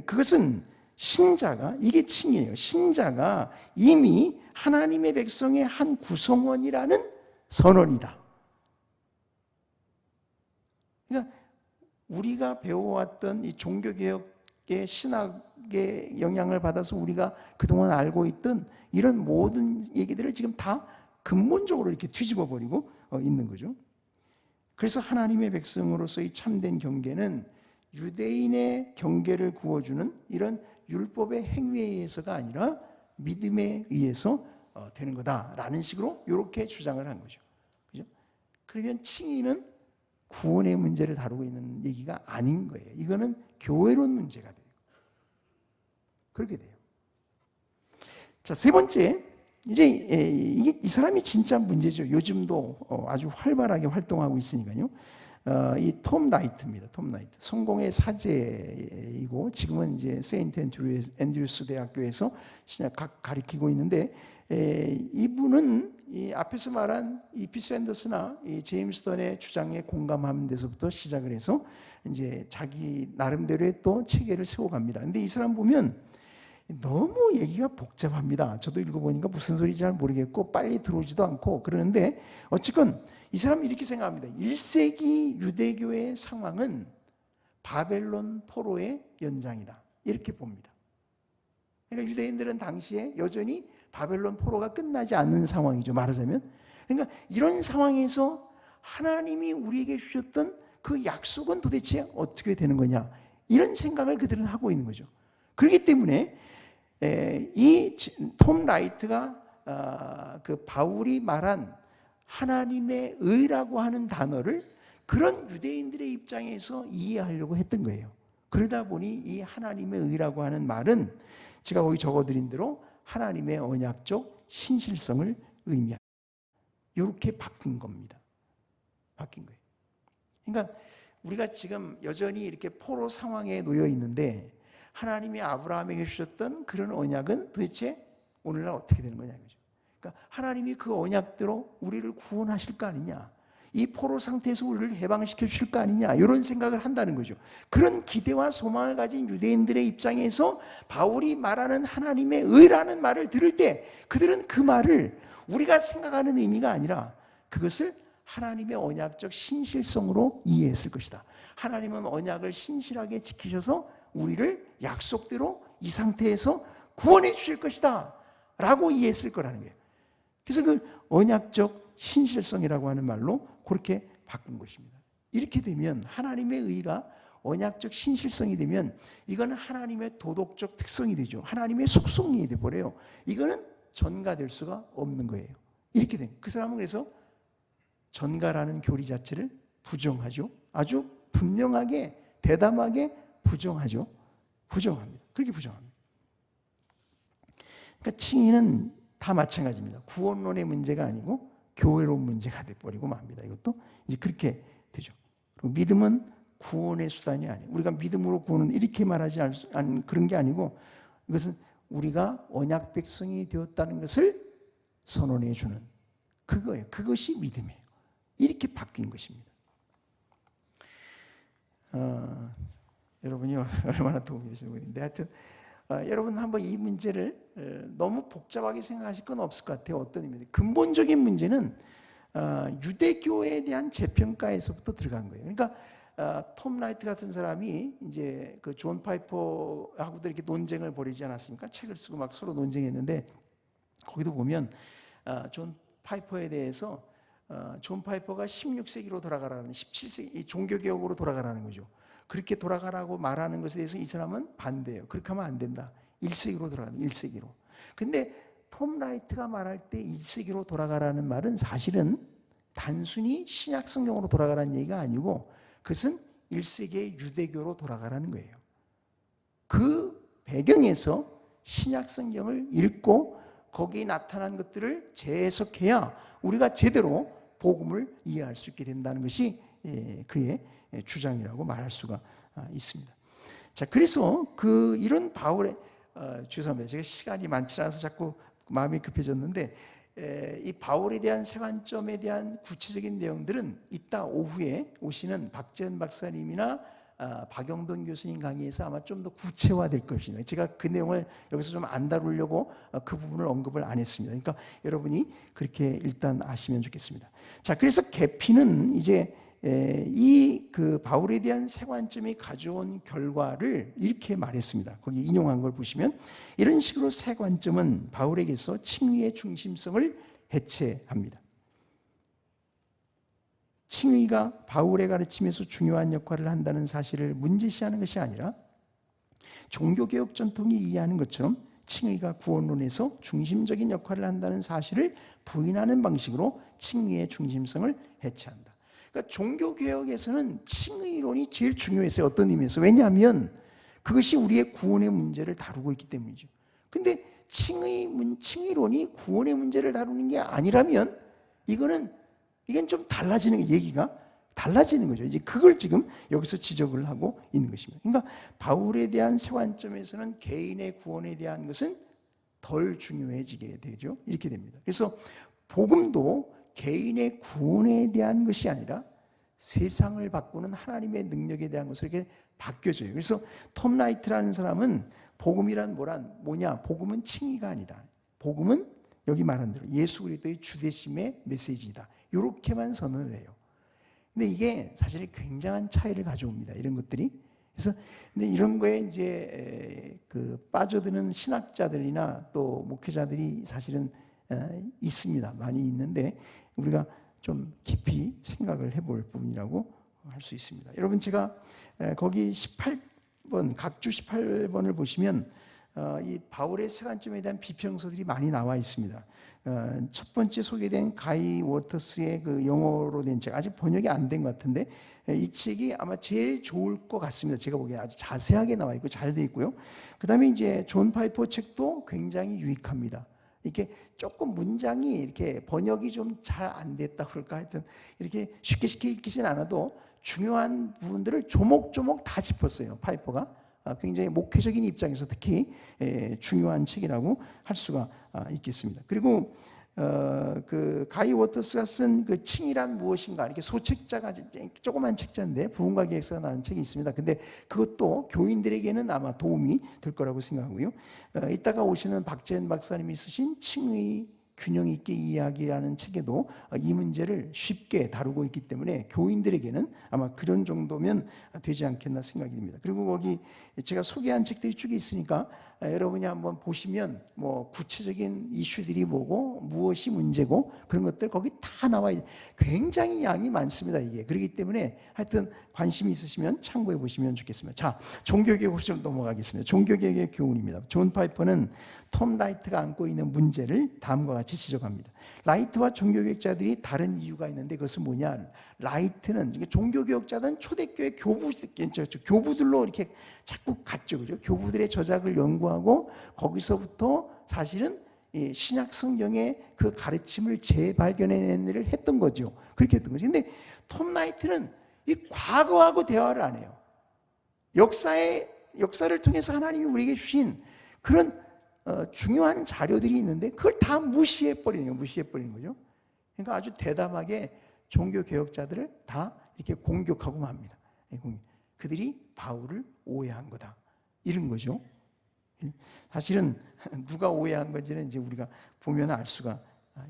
그것은 신자가, 이게 칭의예요. 신자가 이미 하나님의 백성의 한 구성원이라는 선언이다. 그러니까 우리가 배워왔던 이 종교개혁의 신학의 영향을 받아서 우리가 그동안 알고 있던 이런 모든 얘기들을 지금 다 근본적으로 이렇게 뒤집어 버리고 있는 거죠. 그래서 하나님의 백성으로서의 참된 경계는 유대인의 경계를 구워주는 이런 율법의 행위에 의해서가 아니라 믿음에 의해서 되는 거다라는 식으로 이렇게 주장을 한 거죠. 그죠? 그러면 칭의는 구원의 문제를 다루고 있는 얘기가 아닌 거예요. 이거는 교회론 문제가 돼요. 그렇게 돼요. 자, 세 번째, 이제 이 사람이 진짜 문제죠. 요즘도 아주 활발하게 활동하고 있으니까요. 이 톰 라이트입니다. 톰 라이트. 성공의 사제이고 지금은 이제 세인트 앤드류스 대학교에서 신약 가르치고 있는데 이분은 이 앞에서 말한 이 피스 앤더스나 이 제임스 던의 주장에 공감하는 데서부터 시작을 해서 이제 자기 나름대로의 또 체계를 세워갑니다. 근데 이 사람 보면 너무 얘기가 복잡합니다. 저도 읽어보니까 무슨 소리인지 잘 모르겠고 빨리 들어오지도 않고 그러는데 어쨌건 이 사람은 이렇게 생각합니다. 1세기 유대교의 상황은 바벨론 포로의 연장이다. 이렇게 봅니다. 그러니까 유대인들은 당시에 여전히 바벨론 포로가 끝나지 않는 상황이죠. 말하자면. 그러니까 이런 상황에서 하나님이 우리에게 주셨던 그 약속은 도대체 어떻게 되는 거냐. 이런 생각을 그들은 하고 있는 거죠. 그렇기 때문에 이 톰 라이트가 그 바울이 말한 하나님의 의라고 하는 단어를 그런 유대인들의 입장에서 이해하려고 했던 거예요. 그러다 보니 이 하나님의 의라고 하는 말은 제가 거기 적어드린 대로 하나님의 언약적 신실성을 의미합니다. 이렇게 바뀐 겁니다. 바뀐 거예요. 그러니까 우리가 지금 여전히 이렇게 포로 상황에 놓여 있는데 하나님이 아브라함에게 주셨던 그런 언약은 도대체 오늘날 어떻게 되는 거냐 이거죠. 그러니까 하나님이 그 언약대로 우리를 구원하실 거 아니냐, 이 포로 상태에서 우리를 해방시켜 주실 거 아니냐, 이런 생각을 한다는 거죠. 그런 기대와 소망을 가진 유대인들의 입장에서 바울이 말하는 하나님의 의라는 말을 들을 때 그들은 그 말을 우리가 생각하는 의미가 아니라 그것을 하나님의 언약적 신실성으로 이해했을 것이다. 하나님은 언약을 신실하게 지키셔서 우리를 약속대로 이 상태에서 구원해 주실 것이다 라고 이해했을 거라는 거예요. 그래서 그 언약적 신실성이라고 하는 말로 그렇게 바꾼 것입니다. 이렇게 되면 하나님의 의가 언약적 신실성이 되면 이거는 하나님의 도덕적 특성이 되죠. 하나님의 속성이 되어버려요. 이거는 전가될 수가 없는 거예요. 이렇게 된, 그 사람은 그래서 전가라는 교리 자체를 부정하죠. 아주 분명하게 대담하게 부정하죠. 부정합니다. 그렇게 부정합니다. 그러니까 칭의는 다 마찬가지입니다. 구원론의 문제가 아니고 교회론 문제가 돼버리고 맙니다. 이것도 이제 그렇게 되죠. 그리고 믿음은 구원의 수단이 아니에요. 우리가 믿음으로 구원은 이렇게 말하지 않은 그런 게 아니고 이것은 우리가 언약 백성이 되었다는 것을 선언해 주는 그거예요. 그것이 믿음이에요. 이렇게 바뀐 것입니다. 여러분이 얼마나 도움이 되시는 분인데 하여튼 여러분 한번 이 문제를 너무 복잡하게 생각하실 건 없을 것 같아요. 어떤 의미인지. 근본적인 문제는 유대교에 대한 재평가에서부터 들어간 거예요. 그러니까 톰 라이트 같은 사람이 이제 그 존 파이퍼하고도 이렇게 논쟁을 벌이지 않았습니까? 책을 쓰고 막 서로 논쟁했는데 거기도 보면 존 파이퍼에 대해서 존 파이퍼가 16세기로 돌아가라는 17세기 종교개혁으로 돌아가라는 거죠. 그렇게 돌아가라고 말하는 것에 대해서 이 사람은 반대해요. 그렇게 하면 안 된다. 1세기로 돌아가는 1세기로. 근데 톰 라이트가 말할 때 1세기로 돌아가라는 말은 사실은 단순히 신약 성경으로 돌아가라는 얘기가 아니고 그것은 1세기의 유대교로 돌아가라는 거예요. 그 배경에서 신약 성경을 읽고 거기에 나타난 것들을 재해석해야 우리가 제대로 복음을 이해할 수 있게 된다는 것이 그의 주장이라고 말할 수가 있습니다. 자, 그래서 이런 바울의 죄송합니다. 제가 시간이 많지 않아서 자꾸 마음이 급해졌는데 이 바울에 대한 세관점에 대한 구체적인 내용들은 이따 오후에 오시는 박재현 박사님이나 박영돈 교수님 강의에서 아마 좀 더 구체화될 것입니다. 제가 그 내용을 여기서 좀 안 다루려고 그 부분을 언급을 안 했습니다. 그러니까 여러분이 그렇게 일단 아시면 좋겠습니다. 자, 그래서 계피는 이제 이 그 바울에 대한 세관점이 가져온 결과를 이렇게 말했습니다. 거기 인용한 걸 보시면 이런 식으로 세관점은 바울에게서 칭의의 중심성을 해체합니다. 칭의가 바울의 가르침에서 중요한 역할을 한다는 사실을 문제시하는 것이 아니라 종교개혁 전통이 이해하는 것처럼 칭의가 구원론에서 중심적인 역할을 한다는 사실을 부인하는 방식으로 칭의의 중심성을 해체한다. 그러니까 종교개혁에서는 칭의론이 제일 중요했어요. 어떤 의미에서? 왜냐하면 그것이 우리의 구원의 문제를 다루고 있기 때문이죠. 근데 칭의론이 구원의 문제를 다루는 게 아니라면 이건 좀 달라지는 얘기가 달라지는 거죠. 이제 그걸 지금 여기서 지적을 하고 있는 것입니다. 그러니까 바울에 대한 세관점에서는 개인의 구원에 대한 것은 덜 중요해지게 되죠. 이렇게 됩니다. 그래서 복음도 개인의 구원에 대한 것이 아니라 세상을 바꾸는 하나님의 능력에 대한 것으로 이렇게 바뀌어져요. 그래서 톰 라이트라는 사람은 복음이란 뭐냐? 복음은 칭의가 아니다. 복음은 여기 말한 대로 예수 그리스도의 주되심의 메시지이다. 이렇게만 선언을 해요. 근데 이게 사실 굉장한 차이를 가져옵니다. 이런 것들이. 그래서 근데 이런 거에 이제 빠져드는 신학자들이나 또 목회자들이 사실은 있습니다. 많이 있는데 우리가 좀 깊이 생각을 해볼 부분이라고 할 수 있습니다. 여러분 제가 거기 18번 각주 18번을 보시면 이 바울의 세 관점에 대한 비평서들이 많이 나와 있습니다. 첫 번째 소개된 가이 워터스의 그 영어로 된 책, 아직 번역이 안 된 것 같은데 이 책이 아마 제일 좋을 것 같습니다. 제가 보기에 아주 자세하게 나와 있고 잘 돼 있고요. 그 다음에 이제 존 파이퍼 책도 굉장히 유익합니다. 이렇게 조금 문장이 이렇게 번역이 좀 잘 안 됐다 그럴까, 하여튼 이렇게 쉽게 읽히진 않아도 중요한 부분들을 조목조목 다 짚었어요. 파이퍼가 굉장히 목회적인 입장에서 특히 중요한 책이라고 할 수가 있겠습니다. 그리고 그 가이 워터스가 쓴 그 칭이란 무엇인가, 이렇게 소책자가 조그만 책자인데 부흥과 계획서가 나온 책이 있습니다. 근데 그것도 교인들에게는 아마 도움이 될 거라고 생각하고요. 이따가 오시는 박재현 박사님이 쓰신 칭의 균형 있게 이야기라는 책에도 이 문제를 쉽게 다루고 있기 때문에 교인들에게는 아마 그런 정도면 되지 않겠나 생각이 듭니다. 그리고 거기 제가 소개한 책들이 쭉 있으니까 여러분이 한번 보시면 뭐 구체적인 이슈들이 뭐고 무엇이 문제고 그런 것들 거기 다 나와 있어요. 굉장히 양이 많습니다, 이게. 그렇기 때문에 하여튼 관심이 있으시면 참고해 보시면 좋겠습니다. 자, 종교개혁으로 좀 넘어가겠습니다. 종교개혁의 교훈입니다. 존 파이퍼는 톰 라이트가 안고 있는 문제를 다음과 같이 지적합니다. 라이트와 종교개혁자들이 다른 이유가 있는데 그것은 뭐냐? 라이트는 종교개혁자들은 초대교회 교부들로 이렇게 자꾸 갔죠, 그죠? 교부들의 저작을 연구하고 거기서부터 사실은 신약 성경의 그 가르침을 재발견해낸 일을 했던 거죠. 그렇게 했던 거죠. 근데 톰 라이트는 이 과거하고 대화를 안 해요. 역사를 통해서 하나님이 우리에게 주신 그런 중요한 자료들이 있는데 그걸 다 무시해버리는 거죠. 그러니까 아주 대담하게 종교개혁자들을 다 이렇게 공격하고 맙니다. 그들이 바울을 오해한 거다, 이런 거죠. 사실은 누가 오해한 건지는 이제 우리가 보면 알 수가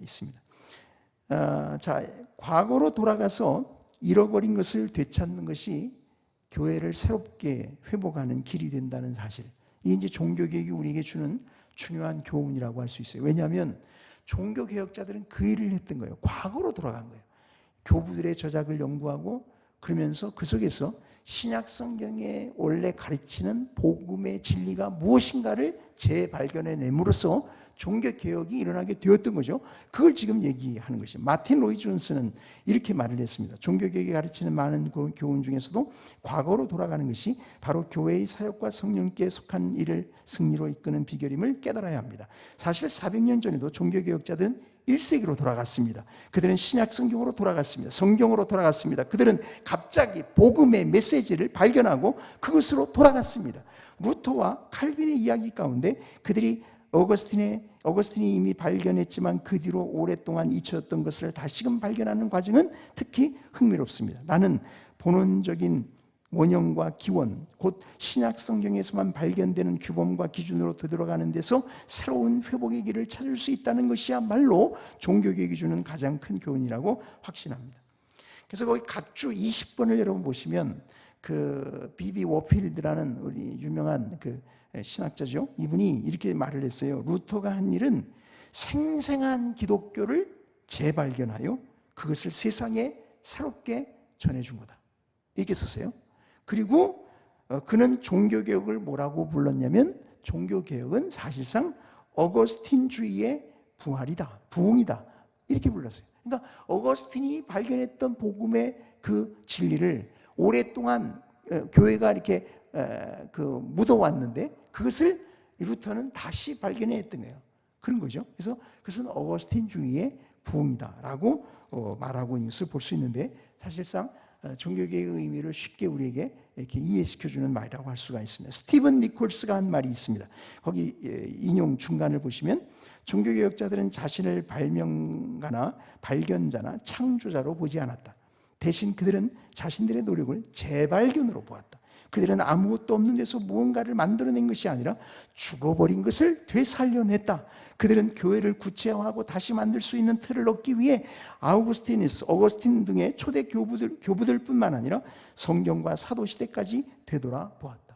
있습니다. 자, 과거로 돌아가서 잃어버린 것을 되찾는 것이 교회를 새롭게 회복하는 길이 된다는 사실, 이게 이제 종교개혁이 우리에게 주는 중요한 교훈이라고 할 수 있어요. 왜냐하면 종교개혁자들은 그 일을 했던 거예요. 과거로 돌아간 거예요. 교부들의 저작을 연구하고 그러면서 그 속에서 신약 성경에 원래 가르치는 복음의 진리가 무엇인가를 재발견해냄으로써 종교개혁이 일어나게 되었던 거죠. 그걸 지금 얘기하는 것이죠. 마틴 로이 존스는 이렇게 말을 했습니다. 종교개혁이 가르치는 많은 교훈 중에서도 과거로 돌아가는 것이 바로 교회의 사역과 성령께 속한 일을 승리로 이끄는 비결임을 깨달아야 합니다. 사실 400년 전에도 종교개혁자들은 1세기로 돌아갔습니다. 그들은 신약 성경으로 돌아갔습니다. 성경으로 돌아갔습니다. 그들은 갑자기 복음의 메시지를 발견하고 그것으로 돌아갔습니다. 루터와 칼빈의 이야기 가운데 그들이 어거스틴이 이미 발견했지만 그 뒤로 오랫동안 잊혀졌던 것을 다시금 발견하는 과정은 특히 흥미롭습니다. 나는 본원적인 원형과 기원, 곧 신약 성경에서만 발견되는 규범과 기준으로 되돌아가는 데서 새로운 회복의 길을 찾을 수 있다는 것이야말로 종교개혁이 주는 가장 큰 교훈이라고 확신합니다. 그래서 거기 각주 20번을 여러분 보시면 그 비비 워필드라는 우리 유명한 그 신학자죠. 이분이 이렇게 말을 했어요. 루터가 한 일은 생생한 기독교를 재발견하여 그것을 세상에 새롭게 전해준 거다, 이렇게 썼어요. 그리고 그는 종교개혁을 뭐라고 불렀냐면 종교개혁은 사실상 어거스틴주의의 부활이다, 부흥이다, 이렇게 불렀어요. 그러니까 어거스틴이 발견했던 복음의 그 진리를 오랫동안 교회가 이렇게 묻어왔는데 그것을 루터는 다시 발견했던 거예요. 그런 거죠. 그래서 그것은 어거스틴주의의 부흥이다라고 말하고 있는 것을 볼 수 있는데 사실상 종교개혁의 의미를 쉽게 우리에게 이렇게 이해시켜주는 말이라고 할 수가 있습니다. 스티븐 니콜스가 한 말이 있습니다. 거기 인용 중간을 보시면 종교개혁자들은 자신을 발명가나 발견자나 창조자로 보지 않았다. 대신 그들은 자신들의 노력을 재발견으로 보았다. 그들은 아무것도 없는 데서 무언가를 만들어낸 것이 아니라 죽어버린 것을 되살려냈다. 그들은 교회를 구체화하고 다시 만들 수 있는 틀을 얻기 위해 어거스틴 등의 초대 교부들뿐만 아니라 성경과 사도시대까지 되돌아보았다.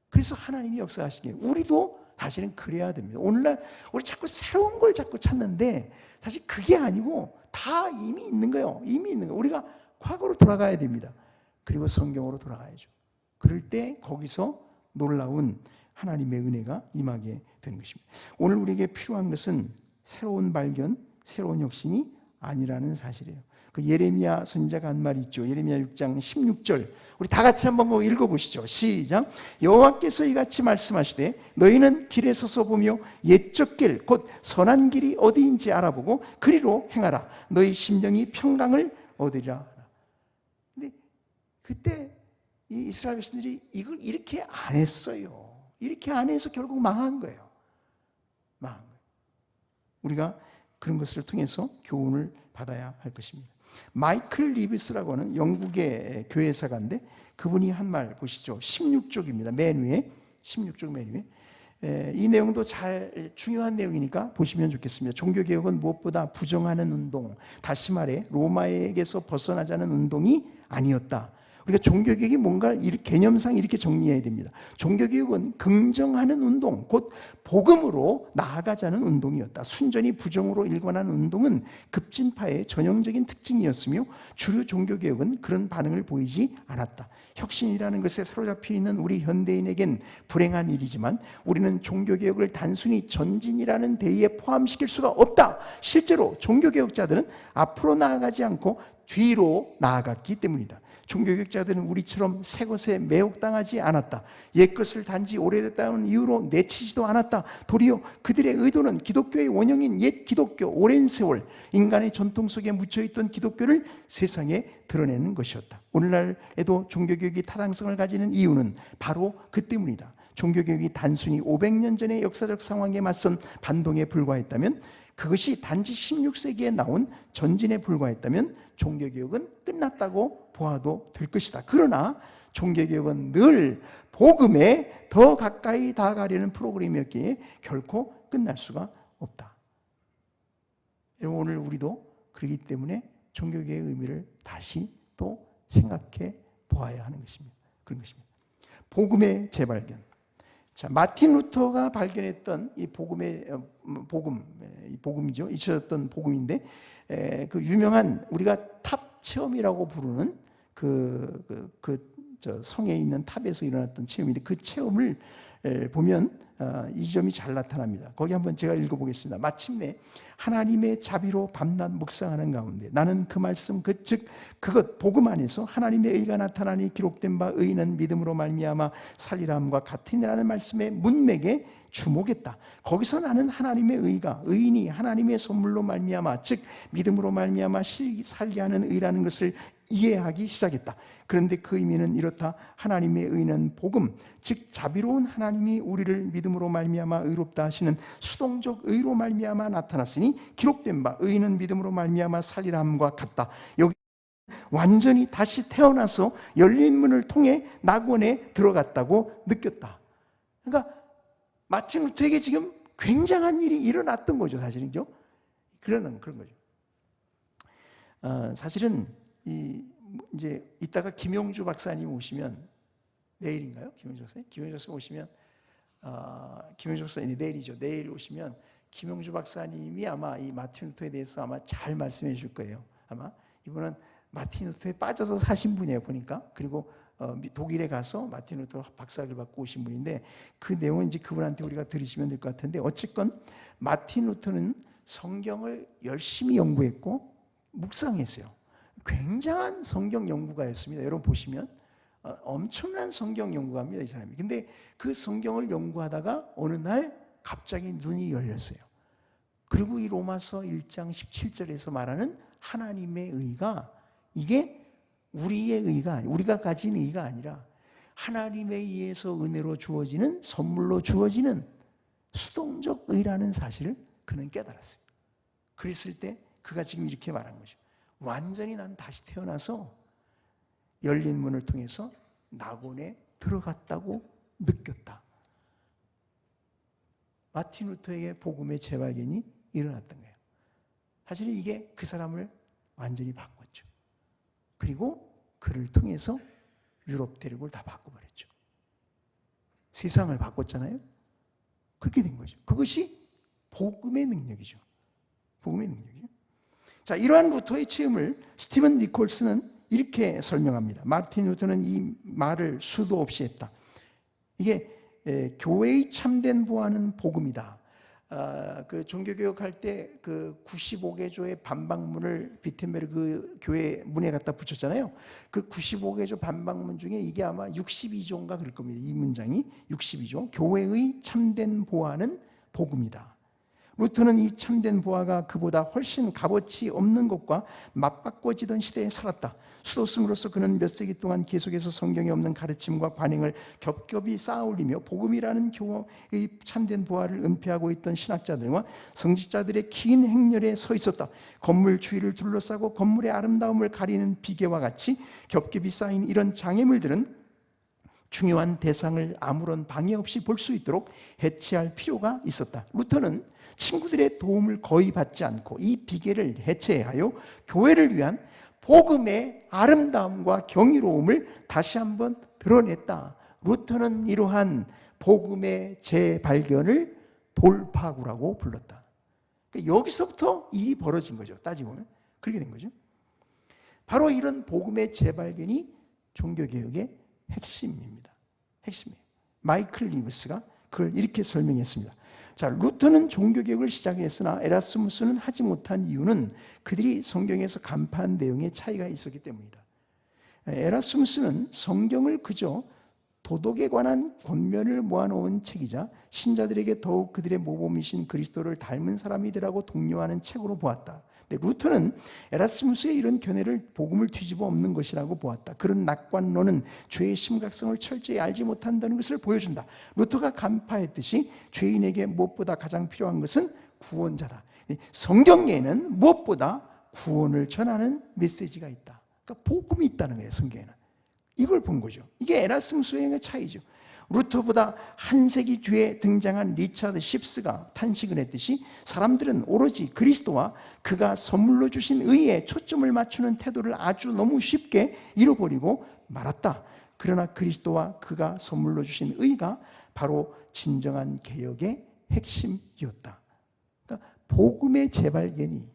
그래서 하나님이 역사하시기에 우리도 사실은 그래야 됩니다. 오늘날 우리 자꾸 새로운 걸 자꾸 찾는데 사실 그게 아니고 다 이미 있는 거예요. 이미 있는 거예요. 우리가 과거로 돌아가야 됩니다. 그리고 성경으로 돌아가야죠. 그럴 때 거기서 놀라운 하나님의 은혜가 임하게 되는 것입니다. 오늘 우리에게 필요한 것은 새로운 발견, 새로운 혁신이 아니라는 사실이에요. 그 예레미야 선지자가 한 말이 있죠. 예레미야 6장 16절. 우리 다 같이 한번 읽어보시죠. 시작. 여호와께서 이같이 말씀하시되 너희는 길에 서서 보며 옛적 길, 곧 선한 길이 어디인지 알아보고 그리로 행하라. 너희 심령이 평강을 얻으리라. 근데 그때 이 이스라엘 백성들이 이걸 이렇게 안 했어요. 이렇게 안 해서 결국 망한 거예요. 망한 거예요. 우리가 그런 것을 통해서 교훈을 받아야 할 것입니다. 마이클 리비스라고 하는 영국의 교회사가인데 그분이 한 말 보시죠. 16쪽입니다. 맨 위에 16쪽 맨 위에 이 내용도 잘 중요한 내용이니까 보시면 좋겠습니다. 종교개혁은 무엇보다 부정하는 운동, 다시 말해 로마에게서 벗어나자는 운동이 아니었다. 우리가 종교개혁이 뭔가 개념상 이렇게 정리해야 됩니다. 종교개혁은 긍정하는 운동, 곧 복음으로 나아가자는 운동이었다. 순전히 부정으로 일관한 운동은 급진파의 전형적인 특징이었으며 주류 종교개혁은 그런 반응을 보이지 않았다. 혁신이라는 것에 사로잡혀 있는 우리 현대인에겐 불행한 일이지만 우리는 종교개혁을 단순히 전진이라는 대의에 포함시킬 수가 없다. 실제로 종교개혁자들은 앞으로 나아가지 않고 뒤로 나아갔기 때문이다. 종교개혁자들은 우리처럼 새 것에 매혹당하지 않았다. 옛것을 단지 오래됐다는 이유로 내치지도 않았다. 도리어 그들의 의도는 기독교의 원형인 옛 기독교, 오랜 세월 인간의 전통 속에 묻혀있던 기독교를 세상에 드러내는 것이었다. 오늘날에도 종교개혁이 타당성을 가지는 이유는 바로 그 때문이다. 종교개혁이 단순히 500년 전의 역사적 상황에 맞선 반동에 불과했다면, 그것이 단지 16세기에 나온 전진에 불과했다면 종교개혁은 끝났다고 보아도 될 것이다. 그러나 종교개혁은 늘 복음에 더 가까이 다가가려는 프로그램이었기에 결코 끝날 수가 없다. 여러분, 오늘 우리도 그렇기 때문에 종교개혁의 의미를 다시 또 생각해 보아야 하는 것입니다. 그런 것입니다. 복음의 재발견. 자, 마틴 루터가 발견했던 이 복음이죠. 잊혀졌던 복음인데, 그 유명한 우리가 탑 체험이라고 부르는 저 성에 있는 탑에서 일어났던 체험인데, 그 체험을 보면 이 점이 잘 나타납니다. 거기 한번 제가 읽어보겠습니다. 마침내 하나님의 자비로 밤낮 묵상하는 가운데 나는 그 말씀, 그것 복음 안에서 하나님의 의가 나타나니 기록된 바 의인은 믿음으로 말미암아 살리라함과 같으니라는 말씀의 문맥에 주목했다. 거기서 나는 하나님의 의가, 의인이 하나님의 선물로 말미암아, 즉 믿음으로 말미암아 살게 하는 의라는 것을 이해하기 시작했다. 그런데 그 의미는 이렇다. 하나님의 의는 복음, 즉 자비로운 하나님이 우리를 믿음으로 말미암아 의롭다 하시는 수동적 의로 말미암아 나타났으니 기록된 바 의인은 믿음으로 말미암아 살리라 함과 같다. 여기 완전히 다시 태어나서 열린 문을 통해 낙원에 들어갔다고 느꼈다. 그러니까 마틴 루터에게 지금 굉장한 일이 일어났던 거죠, 사실은요. 그런 거죠. 사실은 이제 이따가 김용주 박사님 오시면, 내일인가요? 김용주 박사 오시면, 김용주 박사님 내일이죠. 내일 오시면 김용주 박사님이 아마 이 마틴 루터에 대해서 아마 잘 말씀해 줄 거예요. 아마 이분은 마틴 루터에 빠져서 사신 분이에요, 보니까. 그리고 독일에 가서 마틴 루터 박사학위를 받고 오신 분인데, 그 내용은 이제 그분한테 우리가 들으시면 될 것 같은데, 어쨌건 마틴 루터는 성경을 열심히 연구했고 묵상했어요. 굉장한 성경 연구가였습니다. 여러분 보시면 엄청난 성경 연구가입니다, 이 사람이. 근데 그 성경을 연구하다가 어느 날 갑자기 눈이 열렸어요. 그리고 이 로마서 1장 17절에서 말하는 하나님의 의가, 이게 우리의 의가, 우리가 가진 의가 아니라 하나님에 의해서 은혜로 주어지는, 선물로 주어지는 수동적 의라는 사실을 그는 깨달았어요. 그랬을 때 그가 지금 이렇게 말한 거죠. 완전히 난 다시 태어나서 열린 문을 통해서 낙원에 들어갔다고 느꼈다. 마틴 루터에게 복음의 재발견이 일어났던 거예요. 사실 이게 그 사람을 완전히 바꿨죠. 그리고 그를 통해서 유럽 대륙을 다 바꿔버렸죠. 세상을 바꿨잖아요. 그렇게 된 거죠. 그것이 복음의 능력이죠. 복음의 능력이죠. 자, 이러한 루터의 체험을 스티븐 니콜스는 이렇게 설명합니다. 마틴 루터는 이 말을 수도 없이 했다. 이게 교회의 참된 보화는 복음이다. 그 종교개혁할 때 그 95개조의 반박문을 비텐베르그 교회 문에 갖다 붙였잖아요. 그 95개조 반박문 중에 이게 아마 62조인가 그럴 겁니다. 이 문장이 62조. 교회의 참된 보화는 복음이다. 루터는 이 참된 보화가 그보다 훨씬 값어치 없는 것과 맞바꿔지던 시대에 살았다. 수도승으로서 그는 몇 세기 동안 계속해서 성경에 없는 가르침과 관행을 겹겹이 쌓아올리며 복음이라는 교회의 참된 보화를 은폐하고 있던 신학자들과 성직자들의 긴 행렬에 서 있었다. 건물 주위를 둘러싸고 건물의 아름다움을 가리는 비계와 같이 겹겹이 쌓인 이런 장애물들은 중요한 대상을 아무런 방해 없이 볼 수 있도록 해체할 필요가 있었다. 루터는 친구들의 도움을 거의 받지 않고 이 비계를 해체하여 교회를 위한 복음의 아름다움과 경이로움을 다시 한번 드러냈다. 루터는 이러한 복음의 재발견을 돌파구라고 불렀다. 그러니까 여기서부터 일이 벌어진 거죠. 따지고 보면 그렇게 된 거죠. 바로 이런 복음의 재발견이 종교개혁의 핵심입니다. 핵심이에요. 마이클 리브스가 그걸 이렇게 설명했습니다. 자, 루터는 종교개혁을 시작했으나 에라스무스는 하지 못한 이유는 그들이 성경에서 간파한 내용의 차이가 있었기 때문이다. 에라스무스는 성경을 그저 도덕에 관한 권면을 모아놓은 책이자 신자들에게 더욱 그들의 모범이신 그리스도를 닮은 사람이 되라고 독려하는 책으로 보았다. 근데 루터는 에라스무스의 이런 견해를 복음을 뒤집어 엎는 것이라고 보았다. 그런 낙관론은 죄의 심각성을 철저히 알지 못한다는 것을 보여준다. 루터가 간파했듯이 죄인에게 무엇보다 가장 필요한 것은 구원자다. 성경에는 무엇보다 구원을 전하는 메시지가 있다. 그러니까 복음이 있다는 거예요. 성경에는. 이걸 본 거죠. 이게 에라스무스의 차이죠. 루터보다 한 세기 뒤에 등장한 리차드 십스가 탄식을 했듯이 사람들은 오로지 그리스도와 그가 선물로 주신 의에 초점을 맞추는 태도를 아주 너무 쉽게 잃어버리고 말았다. 그러나 그리스도와 그가 선물로 주신 의가 바로 진정한 개혁의 핵심이었다. 그러니까 복음의 재발견이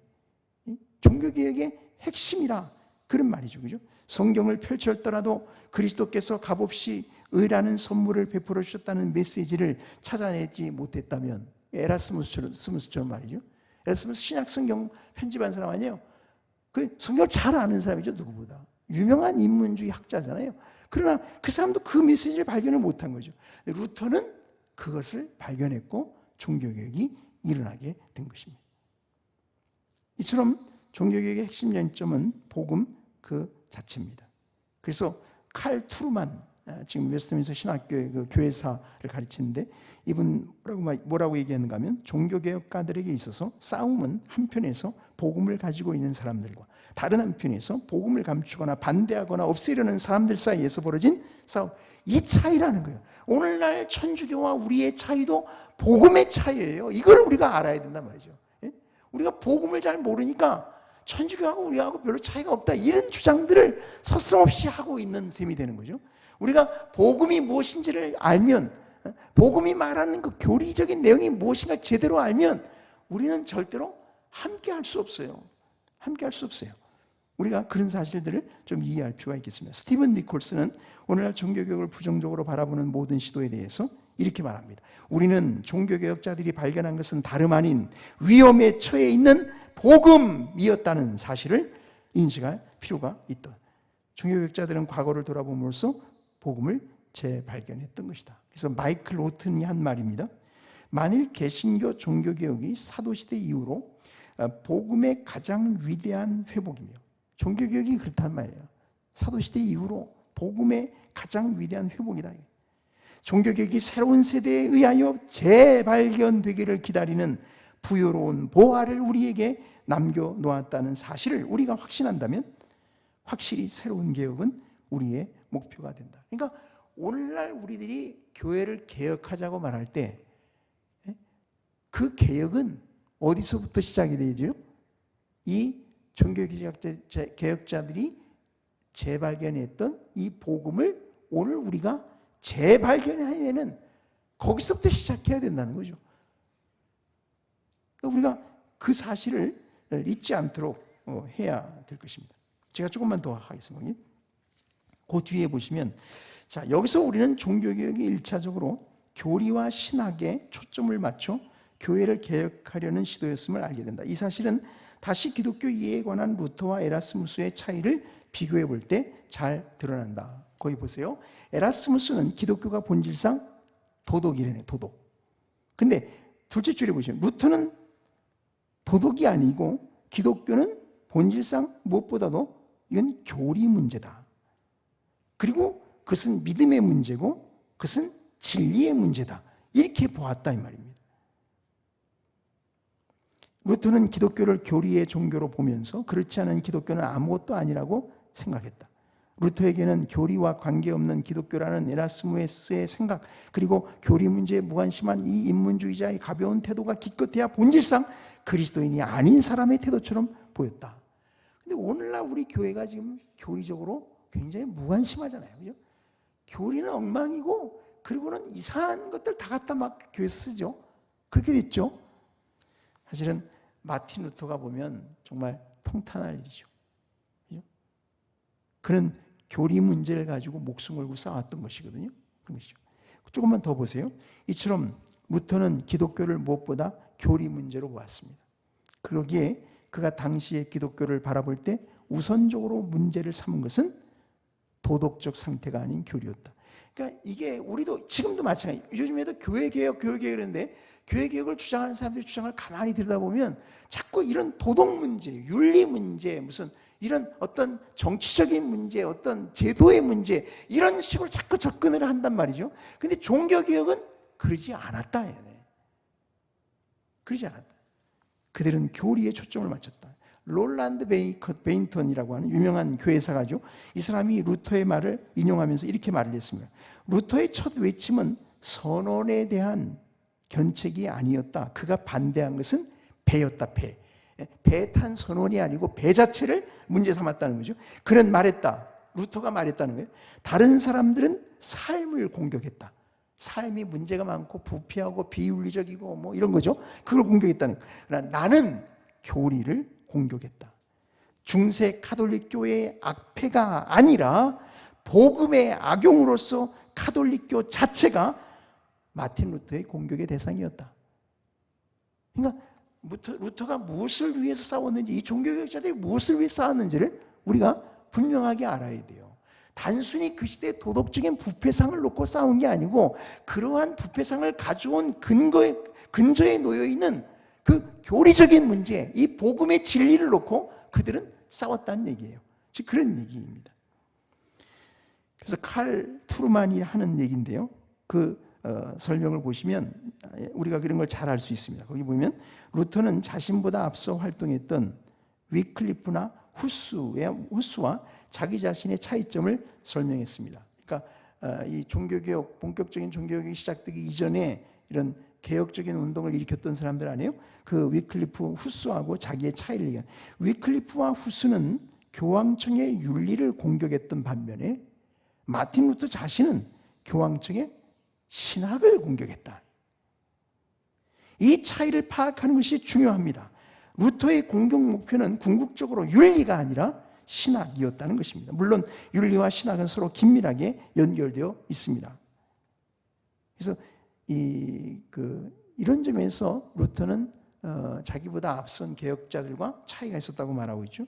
종교개혁의 핵심이라 그런 말이죠. 그죠? 성경을 펼쳤더라도 그리스도께서 값없이 의라는 선물을 베풀어 주셨다는 메시지를 찾아내지 못했다면 에라스무스처럼 말이죠. 에라스무스 신약 성경 편집한 사람 아니에요. 그 성경을 잘 아는 사람이죠. 누구보다. 유명한 인문주의 학자잖아요. 그러나 그 사람도 그 메시지를 발견을 못한 거죠. 루터는 그것을 발견했고 종교개혁이 일어나게 된 것입니다. 이처럼 종교개혁의 핵심 쟁점은 복음 그 자체입니다. 그래서 칼 투르만 지금 웨스트민스터 신학교의 그 교회사를 가르치는데 이분 뭐라고 얘기하는가 하면 종교개혁가들에게 있어서 싸움은 한편에서 복음을 가지고 있는 사람들과 다른 한편에서 복음을 감추거나 반대하거나 없애려는 사람들 사이에서 벌어진 싸움, 이 차이라는 거예요. 오늘날 천주교와 우리의 차이도 복음의 차이예요. 이걸 우리가 알아야 된단 말이죠. 우리가 복음을 잘 모르니까 천주교하고 우리하고 별로 차이가 없다, 이런 주장들을 서슴없이 하고 있는 셈이 되는 거죠. 우리가 복음이 무엇인지를 알면, 복음이 말하는 그 교리적인 내용이 무엇인가 제대로 알면 우리는 절대로 함께 할 수 없어요. 함께 할 수 없어요. 우리가 그런 사실들을 좀 이해할 필요가 있겠습니다. 스티븐 니콜스는 오늘날 종교개혁을 부정적으로 바라보는 모든 시도에 대해서 이렇게 말합니다. 우리는 종교개혁자들이 발견한 것은 다름 아닌 위험에 처해 있는 복음이었다는 사실을 인식할 필요가 있다. 종교개혁자들은 과거를 돌아봄으로써 복음을 재발견했던 것이다. 그래서 마이클 오튼이 한 말입니다. 만일 개신교 종교개혁이 사도시대 이후로 복음의 가장 위대한 회복이며, 종교개혁이 그렇단 말이에요. 사도시대 이후로 복음의 가장 위대한 회복이다. 종교개혁이 새로운 세대에 의하여 재발견되기를 기다리는 부여로운 보화를 우리에게 남겨놓았다는 사실을 우리가 확신한다면 확실히 새로운 개혁은 우리의 목표가 된다. 그러니까 오늘날 우리들이 교회를 개혁하자고 말할 때 그 개혁은 어디서부터 시작이 되죠? 이 종교개혁자들이 재발견했던 이 복음을 오늘 우리가 재발견해야 되는, 거기서부터 시작해야 된다는 거죠. 우리가 그 사실을 잊지 않도록 해야 될 것입니다. 제가 조금만 더 하겠습니다. 그 뒤에 보시면, 자, 여기서 우리는 종교개혁이 1차적으로 교리와 신학에 초점을 맞춰 교회를 개혁하려는 시도였음을 알게 된다. 이 사실은 다시 기독교 이해에 관한 루터와 에라스무스의 차이를 비교해 볼 때 잘 드러난다. 거기 보세요. 에라스무스는 기독교가 본질상 도덕이래요. 도덕. 근데 둘째 줄에 보시면 루터는 도덕이 아니고 기독교는 본질상 무엇보다도 이건 교리 문제다. 그리고 그것은 믿음의 문제고 그것은 진리의 문제다. 이렇게 보았다 이 말입니다. 루터는 기독교를 교리의 종교로 보면서 그렇지 않은 기독교는 아무것도 아니라고 생각했다. 루터에게는 교리와 관계없는 기독교라는 에라스무스의 생각, 그리고 교리 문제에 무관심한 이 인문주의자의 가벼운 태도가 기껏해야 본질상 그리스도인이 아닌 사람의 태도처럼 보였다. 근데 오늘날 우리 교회가 지금 교리적으로 굉장히 무관심하잖아요. 그죠? 교리는 엉망이고, 그리고는 이상한 것들 다 갖다 막 교회에서 쓰죠. 그렇게 됐죠. 사실은 마틴 루터가 보면 정말 통탄할 일이죠. 그죠? 그런 교리 문제를 가지고 목숨 걸고 싸웠던 것이거든요. 그런 것이죠. 조금만 더 보세요. 이처럼 루터는 기독교를 무엇보다 교리 문제로 보았습니다. 그러기에 그가 당시의 기독교를 바라볼 때 우선적으로 문제를 삼은 것은 도덕적 상태가 아닌 교리였다. 그러니까 이게 우리도 지금도 마찬가지예요. 요즘에도 교회개혁 그러는데 교회개혁을 주장하는 사람들의 주장을 가만히 들여다보면 자꾸 이런 도덕 문제, 윤리 문제, 무슨 이런 어떤 정치적인 문제, 어떤 제도의 문제, 이런 식으로 자꾸 접근을 한단 말이죠. 근데 종교개혁은 그러지 않았다. 그러지 않았다. 그들은 교리에 초점을 맞췄다. 롤란드 베인턴이라고 하는 유명한 교회사가죠. 이 사람이 루터의 말을 인용하면서 이렇게 말을 했습니다. 루터의 첫 외침은 선언에 대한 견책이 아니었다. 그가 반대한 것은 배였다. 배탄 선언이 아니고 배 자체를 문제 삼았다는 거죠. 그는 말했다. 루터가 말했다는 거예요. 다른 사람들은 삶을 공격했다. 삶이 문제가 많고 부패하고 비윤리적이고 뭐 이런 거죠. 그걸 공격했다는 거예요. 그러나 나는 교리를 공격했다. 중세 가톨릭 교회의 악패가 아니라 복음의 악용으로서 가톨릭교 자체가 마틴 루터의 공격의 대상이었다. 그러니까 루터가 무엇을 위해서 싸웠는지, 이 종교개혁자들이 무엇을 위해서 싸웠는지를 우리가 분명하게 알아야 돼요. 단순히 그 시대의 도덕적인 부패상을 놓고 싸운 게 아니고 그러한 부패상을 가져온 근저에 놓여있는 그 교리적인 문제, 이 복음의 진리를 놓고 그들은 싸웠다는 얘기예요. 즉 그런 얘기입니다. 그래서 칼 투르만이 하는 얘기인데요. 그 설명을 보시면 우리가 그런 걸 잘 알 수 있습니다. 거기 보면 루터는 자신보다 앞서 활동했던 위클리프나 후스와 자기 자신의 차이점을 설명했습니다. 그러니까 이 종교개혁, 본격적인 종교개혁이 시작되기 이전에 이런 개혁적인 운동을 일으켰던 사람들 아니에요? 그 위클리프, 후스하고 자기의 차이를 얘기한. 위클리프와 후스는 교황청의 윤리를 공격했던 반면에 마틴 루터 자신은 교황청의 신학을 공격했다. 이 차이를 파악하는 것이 중요합니다. 루터의 공격 목표는 궁극적으로 윤리가 아니라 신학이었다는 것입니다. 물론 윤리와 신학은 서로 긴밀하게 연결되어 있습니다. 그래서 이런 점에서 루터는 자기보다 앞선 개혁자들과 차이가 있었다고 말하고 있죠.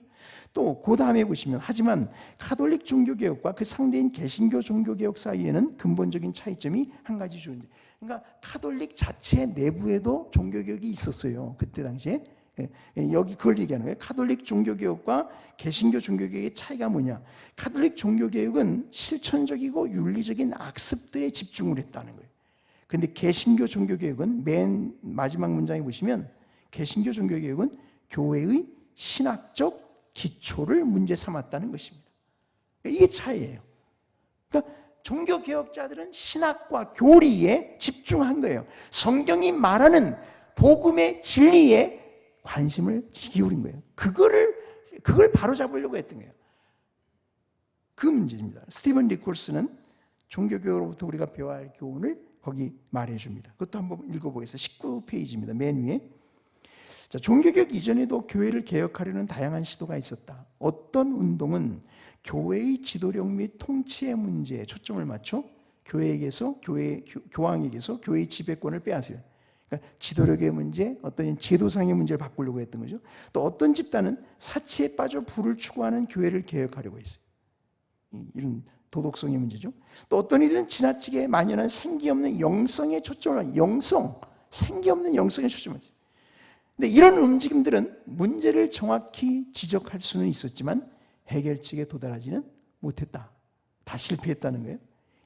또 그 다음에 보시면 하지만 가톨릭 종교개혁과 그 상대인 개신교 종교개혁 사이에는 근본적인 차이점이 한 가지 존재. 그러니까 가톨릭 자체 내부에도 종교개혁이 있었어요. 그때 당시에. 여기 그걸 얘기하는 거예요. 가톨릭 종교개혁과 개신교 종교개혁의 차이가 뭐냐. 가톨릭 종교개혁은 실천적이고 윤리적인 악습들에 집중을 했다는 거예요. 그런데 개신교 종교개혁은 맨 마지막 문장에 보시면 개신교 종교개혁은 교회의 신학적 기초를 문제 삼았다는 것입니다. 이게 차이예요. 그러니까 종교개혁자들은 신학과 교리에 집중한 거예요. 성경이 말하는 복음의 진리에 관심을 기울인 거예요. 그걸 바로잡으려고 했던 거예요. 그 문제입니다. 스티븐 리콜스는 종교개혁으로부터 우리가 배워야 할 교훈을 거기 말해줍니다. 그것도 한번 읽어보겠습니다. 19페이지입니다. 맨 위에. 자, 종교개혁 이전에도 교회를 개혁하려는 다양한 시도가 있었다. 어떤 운동은 교회의 지도력 및 통치의 문제에 초점을 맞춰 교회에게서 교황에게서 교회의 지배권을 빼앗어요. 그러니까 지도력의 문제, 어떤 제도상의 문제를 바꾸려고 했던 거죠. 또 어떤 집단은 사치에 빠져 부를 추구하는 교회를 개혁하려고 했어요. 이런 도덕성의 문제죠. 또 어떤 이들은 지나치게 만연한 생기 없는 영성에 초점을, 생기 없는 영성에 초점을. 근데 이런 움직임들은 문제를 정확히 지적할 수는 있었지만 해결책에 도달하지는 못했다. 다 실패했다는 거예요.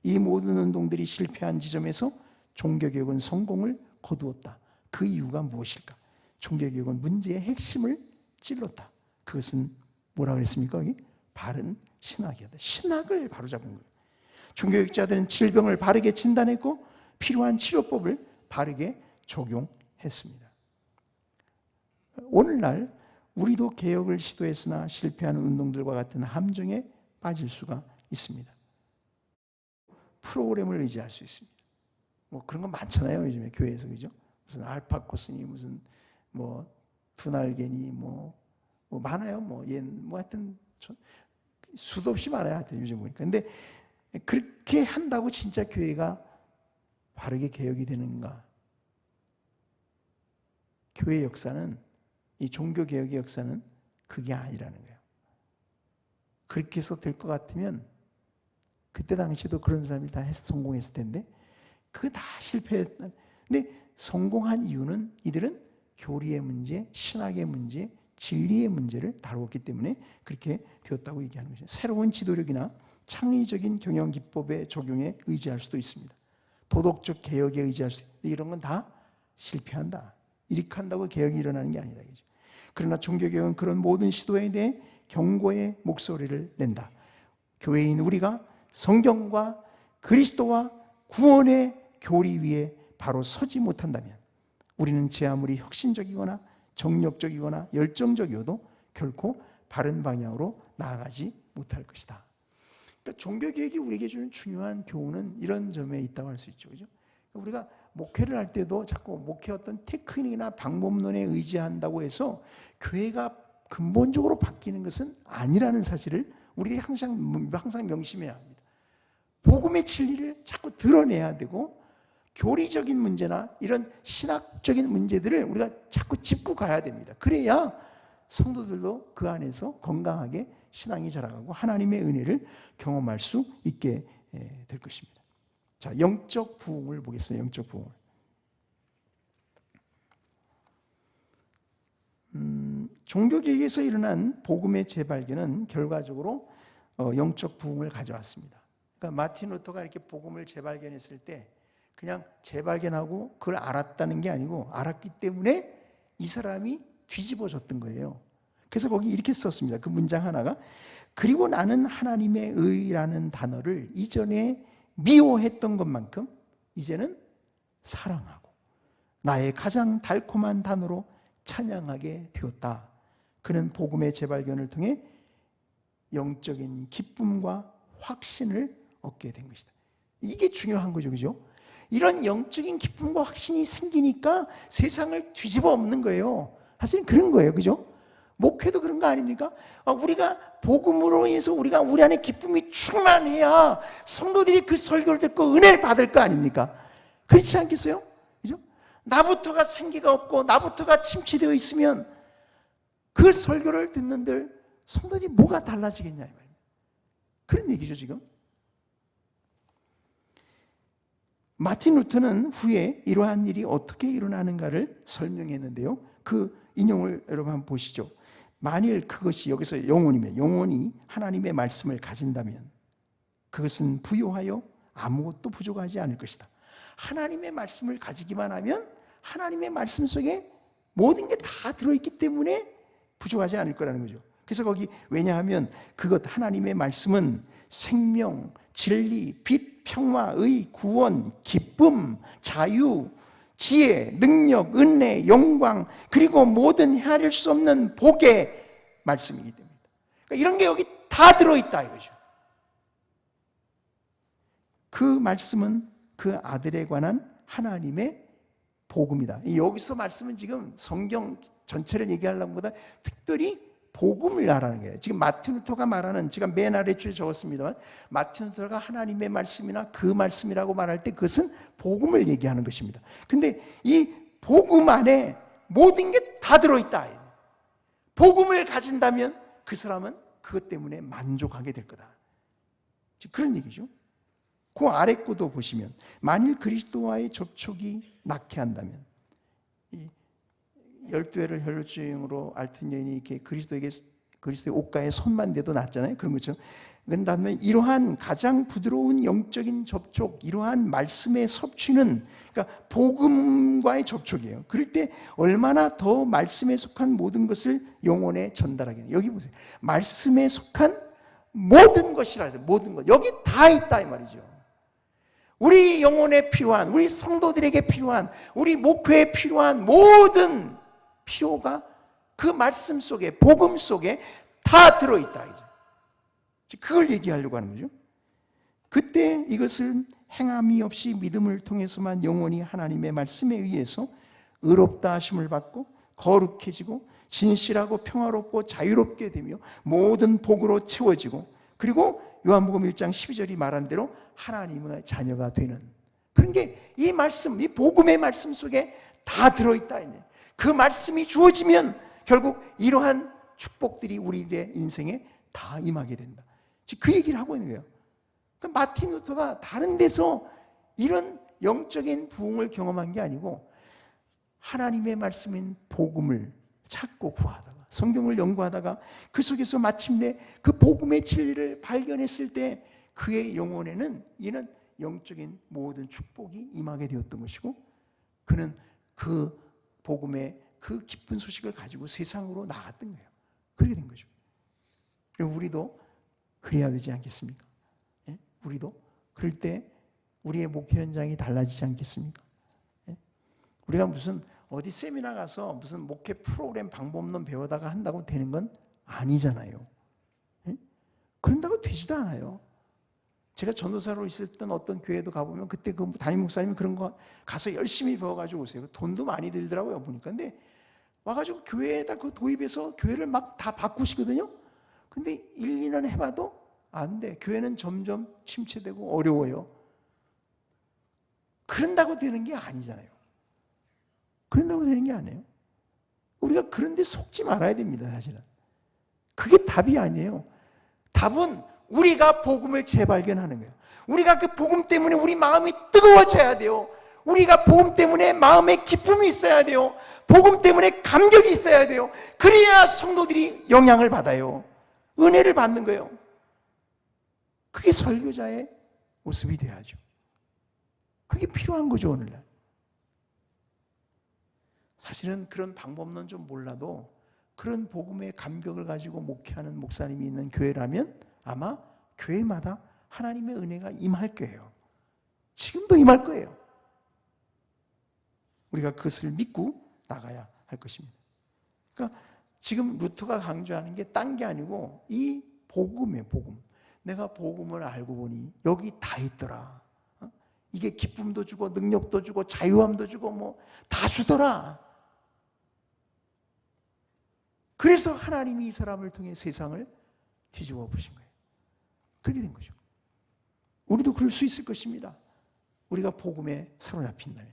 이 모든 운동들이 실패한 지점에서 종교개혁은 성공을 거두었다. 그 이유가 무엇일까? 종교개혁은 문제의 핵심을 찔렀다. 그것은 뭐라 그랬습니까? 여기? 바른 신학이었다. 신학을 바로잡은 거예요. 종교개혁자들은 질병을 바르게 진단했고 필요한 치료법을 바르게 적용했습니다. 오늘날 우리도 개혁을 시도했으나 실패하는 운동들과 같은 함정에 빠질 수가 있습니다. 프로그램을 의지할 수 있습니다. 뭐 그런 거 많잖아요, 요즘에 교회에서. 그죠? 무슨 알파코스니 무슨 뭐 두날개니 뭐 많아요. 뭐 하여튼 수도 없이 많아요. 하여튼 요즘 보니까. 근데 그렇게 한다고 진짜 교회가 바르게 개혁이 되는가? 교회 역사는, 이 종교 개혁의 역사는 그게 아니라는 거예요. 그렇게 해서 될 것 같으면 그때 당시에도 그런 사람이 다 성공했을 텐데 그거 다 실패했다. 근데 성공한 이유는 이들은 교리의 문제, 신학의 문제, 진리의 문제를 다루었기 때문에 그렇게 되었다고 얘기하는 거죠. 새로운 지도력이나 창의적인 경영 기법의 적용에 의지할 수도 있습니다. 도덕적 개혁에 의지할 수 있습니다. 이런 건 다 실패한다. 이렇게 한다고 개혁이 일어나는 게 아니다. 그러나 종교개혁은 그런 모든 시도에 대해 경고의 목소리를 낸다. 교회인 우리가 성경과 그리스도와 구원의 교리 위에 바로 서지 못한다면 우리는 제 아무리 혁신적이거나 정력적이거나 열정적이어도 결코 바른 방향으로 나아가지 못할 것이다. 그러니까 종교개혁이 우리에게 주는 중요한 교훈은 이런 점에 있다고 할 수 있죠. 그죠? 우리가 목회를 할 때도 자꾸 목회 어떤 테크닉이나 방법론에 의지한다고 해서 교회가 근본적으로 바뀌는 것은 아니라는 사실을 우리들이 항상 명심해야 합니다. 복음의 진리를 자꾸 드러내야 되고 교리적인 문제나 이런 신학적인 문제들을 우리가 자꾸 짚고 가야 됩니다. 그래야 성도들도 그 안에서 건강하게 신앙이 자라가고 하나님의 은혜를 경험할 수 있게 될 것입니다. 자, 영적 부흥을 보겠습니다. 영적 부흥을. 종교개혁에서 일어난 복음의 재발견은 결과적으로 영적 부흥을 가져왔습니다. 그러니까 마틴 루터가 이렇게 복음을 재발견했을 때 그냥 재발견하고 그걸 알았다는 게 아니고 알았기 때문에 이 사람이 뒤집어졌던 거예요. 그래서 거기 이렇게 썼습니다. 그 문장 하나가, 그리고 나는 하나님의 의라는 단어를 이전에 미워했던 것만큼 이제는 사랑하고 나의 가장 달콤한 단어로 찬양하게 되었다. 그는 복음의 재발견을 통해 영적인 기쁨과 확신을 얻게 된 것이다. 이게 중요한 거죠. 그죠? 이런 영적인 기쁨과 확신이 생기니까 세상을 뒤집어 엎는 거예요. 사실은 그런 거예요. 그죠? 목회도 그런 거 아닙니까? 우리가 복음으로 인해서 우리 안에 기쁨이 충만해야 성도들이 그 설교를 듣고 은혜를 받을 거 아닙니까? 그렇지 않겠어요? 그죠? 나부터가 생기가 없고 나부터가 침체되어 있으면 그 설교를 듣는들 성도들이 뭐가 달라지겠냐 이 말입니다. 그런 얘기죠 지금. 마틴 루터는 후에 이러한 일이 어떻게 일어나는가를 설명했는데요. 그 인용을 여러분 한번 보시죠. 만일 그것이 여기서 영혼이 하나님의 말씀을 가진다면 그것은 부요하여 아무것도 부족하지 않을 것이다. 하나님의 말씀을 가지기만 하면 하나님의 말씀 속에 모든 게 다 들어있기 때문에 부족하지 않을 거라는 거죠. 그래서 거기 왜냐하면 그것 하나님의 말씀은 생명, 진리, 빛, 평화, 의, 구원, 기쁨, 자유, 지혜, 능력, 은혜, 영광, 그리고 모든 헤아릴 수 없는 복의 말씀이기 때문입니다. 그러니까 이런 게 여기 다 들어있다 이거죠. 그 말씀은 그 아들에 관한 하나님의 복음이다. 여기서 말씀은 지금 성경 전체를 얘기하려는 것보다 특별히 복음을 알아는 거예요. 지금 마틴 루터가 말하는, 제가 맨 아래줄에 적었습니다만, 마틴 루터가 하나님의 말씀이나 그 말씀이라고 말할 때 그것은 복음을 얘기하는 것입니다. 근데 이 복음 안에 모든 게 다 들어있다. 복음을 가진다면 그 사람은 그것 때문에 만족하게 될 거다. 그런 얘기죠. 그 아래 거도 보시면, 만일 그리스도와의 접촉이 낙해 한다면, 이 12회를 혈루증으로 앓던 여인이 이렇게 그리스도의 옷가에 손만 대도 낫잖아요. 그런 것처럼. 그런다면 이러한 가장 부드러운 영적인 접촉, 이러한 말씀의 섭취는, 그러니까 복음과의 접촉이에요. 그럴 때 얼마나 더 말씀에 속한 모든 것을 영혼에 전달하게 돼요. 여기 보세요. 말씀에 속한 모든 것이라 해서, 모든 것, 여기 다 있다 이 말이죠. 우리 영혼에 필요한, 우리 성도들에게 필요한, 우리 목회에 필요한 모든 필요가 그 말씀 속에, 복음 속에 다 들어있다. 그걸 얘기하려고 하는 거죠. 그때 이것을 행함이 없이 믿음을 통해서만 영원히 하나님의 말씀에 의해서 의롭다 하심을 받고 거룩해지고 진실하고 평화롭고 자유롭게 되며 모든 복으로 채워지고, 그리고 요한복음 1장 12절이 말한 대로 하나님의 자녀가 되는 그런 게 이 말씀, 이 복음의 말씀 속에 다 들어있다. 그 말씀이 주어지면 결국 이러한 축복들이 우리의 인생에 다 임하게 된다. 그 얘기를 하고 있는 거예요. 그러니까 마틴 루터가 다른 데서 이런 영적인 부흥을 경험한 게 아니고, 하나님의 말씀인 복음을 찾고 구하다가, 성경을 연구하다가 그 속에서 마침내 그 복음의 진리를 발견했을 때 그의 영혼에는 이는 영적인 모든 축복이 임하게 되었던 것이고, 그는 그 복음의 그 기쁜 소식을 가지고 세상으로 나갔던 거예요. 그렇게 된 거죠. 그리고 우리도 그래야 되지 않겠습니까? 예? 우리도 그럴 때 우리의 목회 현장이 달라지지 않겠습니까? 예? 우리가 무슨 어디 세미나 가서 무슨 목회 프로그램 방법론 배우다가 한다고 되는 건 아니잖아요. 예? 그런다고 되지도 않아요. 제가 전도사로 있었던 어떤 교회도 가보면 그때 그 담임 목사님이 그런 거 가서 열심히 배워가지고 오세요. 돈도 많이 들더라고요, 보니까. 근데 와가지고 교회에다 그 도입해서 교회를 막 다 바꾸시거든요. 근데 1, 2년 해봐도 안 돼. 교회는 점점 침체되고 어려워요. 그런다고 되는 게 아니잖아요. 그런다고 되는 게 아니에요. 우리가 그런 데 속지 말아야 됩니다, 사실은. 그게 답이 아니에요. 답은 우리가 복음을 재발견하는 거예요. 우리가 그 복음 때문에 우리 마음이 뜨거워져야 돼요. 우리가 복음 때문에 마음에 기쁨이 있어야 돼요. 복음 때문에 감격이 있어야 돼요. 그래야 성도들이 영향을 받아요. 은혜를 받는 거예요. 그게 설교자의 모습이 돼야죠. 그게 필요한 거죠, 오늘날. 사실은 그런 방법론 좀 몰라도 그런 복음의 감격을 가지고 목회하는 목사님이 있는 교회라면 아마 교회마다 하나님의 은혜가 임할 거예요. 지금도 임할 거예요. 우리가 그것을 믿고 나가야 할 것입니다. 그러니까 지금 루터가 강조하는 게 딴 게 아니고 이 복음이에요, 복음. 내가 복음을 알고 보니 여기 다 있더라. 이게 기쁨도 주고 능력도 주고 자유함도 주고 뭐 다 주더라. 그래서 하나님이 이 사람을 통해 세상을 뒤집어 보신 거예요. 그렇게 된 거죠. 우리도 그럴 수 있을 것입니다. 우리가 복음에 사로잡힌다면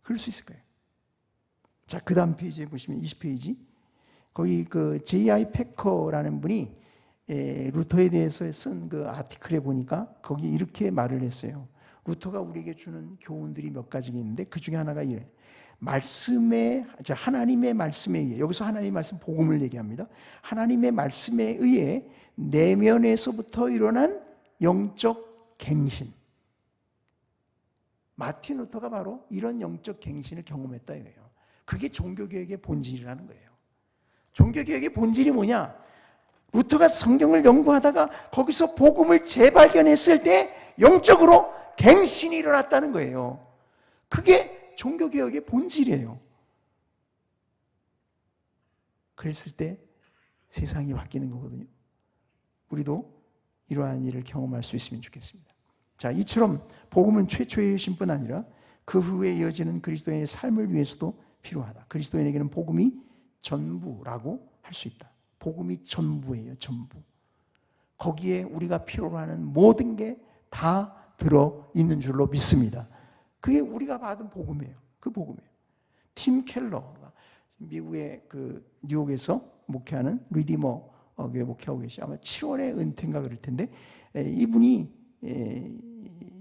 그럴 수 있을 거예요. 자, 그 다음 페이지에 보시면 20페이지 거기 그 J.I. 패커라는 분이 루터에 대해서 쓴 그 아티클에 보니까 거기 이렇게 말을 했어요. 루터가 우리에게 주는 교훈들이 몇 가지가 있는데 그 중에 하나가 이래. 하나님의 말씀에 의해, 여기서 하나님의 말씀 복음을 얘기합니다. 하나님의 말씀에 의해 내면에서부터 일어난 영적 갱신. 마틴 루터가 바로 이런 영적 갱신을 경험했다 이거예요. 그게 종교개혁의 본질이라는 거예요. 종교개혁의 본질이 뭐냐? 루터가 성경을 연구하다가 거기서 복음을 재발견했을 때 영적으로 갱신이 일어났다는 거예요. 그게 종교개혁의 본질이에요. 그랬을 때 세상이 바뀌는 거거든요. 우리도 이러한 일을 경험할 수 있으면 좋겠습니다. 자, 이처럼 복음은 최초의 신뿐 아니라 그 후에 이어지는 그리스도인의 삶을 위해서도 필요하다. 그리스도인에게는 복음이 전부라고 할 수 있다. 복음이 전부예요. 전부. 거기에 우리가 필요로 하는 모든 게 다 들어있는 줄로 믿습니다. 그게 우리가 받은 복음이에요. 그 복음이에요. 팀 켈러가 미국의 그 뉴욕에서 목회하는 리디머 교회 목회하고 계시죠. 아마 7월에 은퇴인가 그럴 텐데, 이분이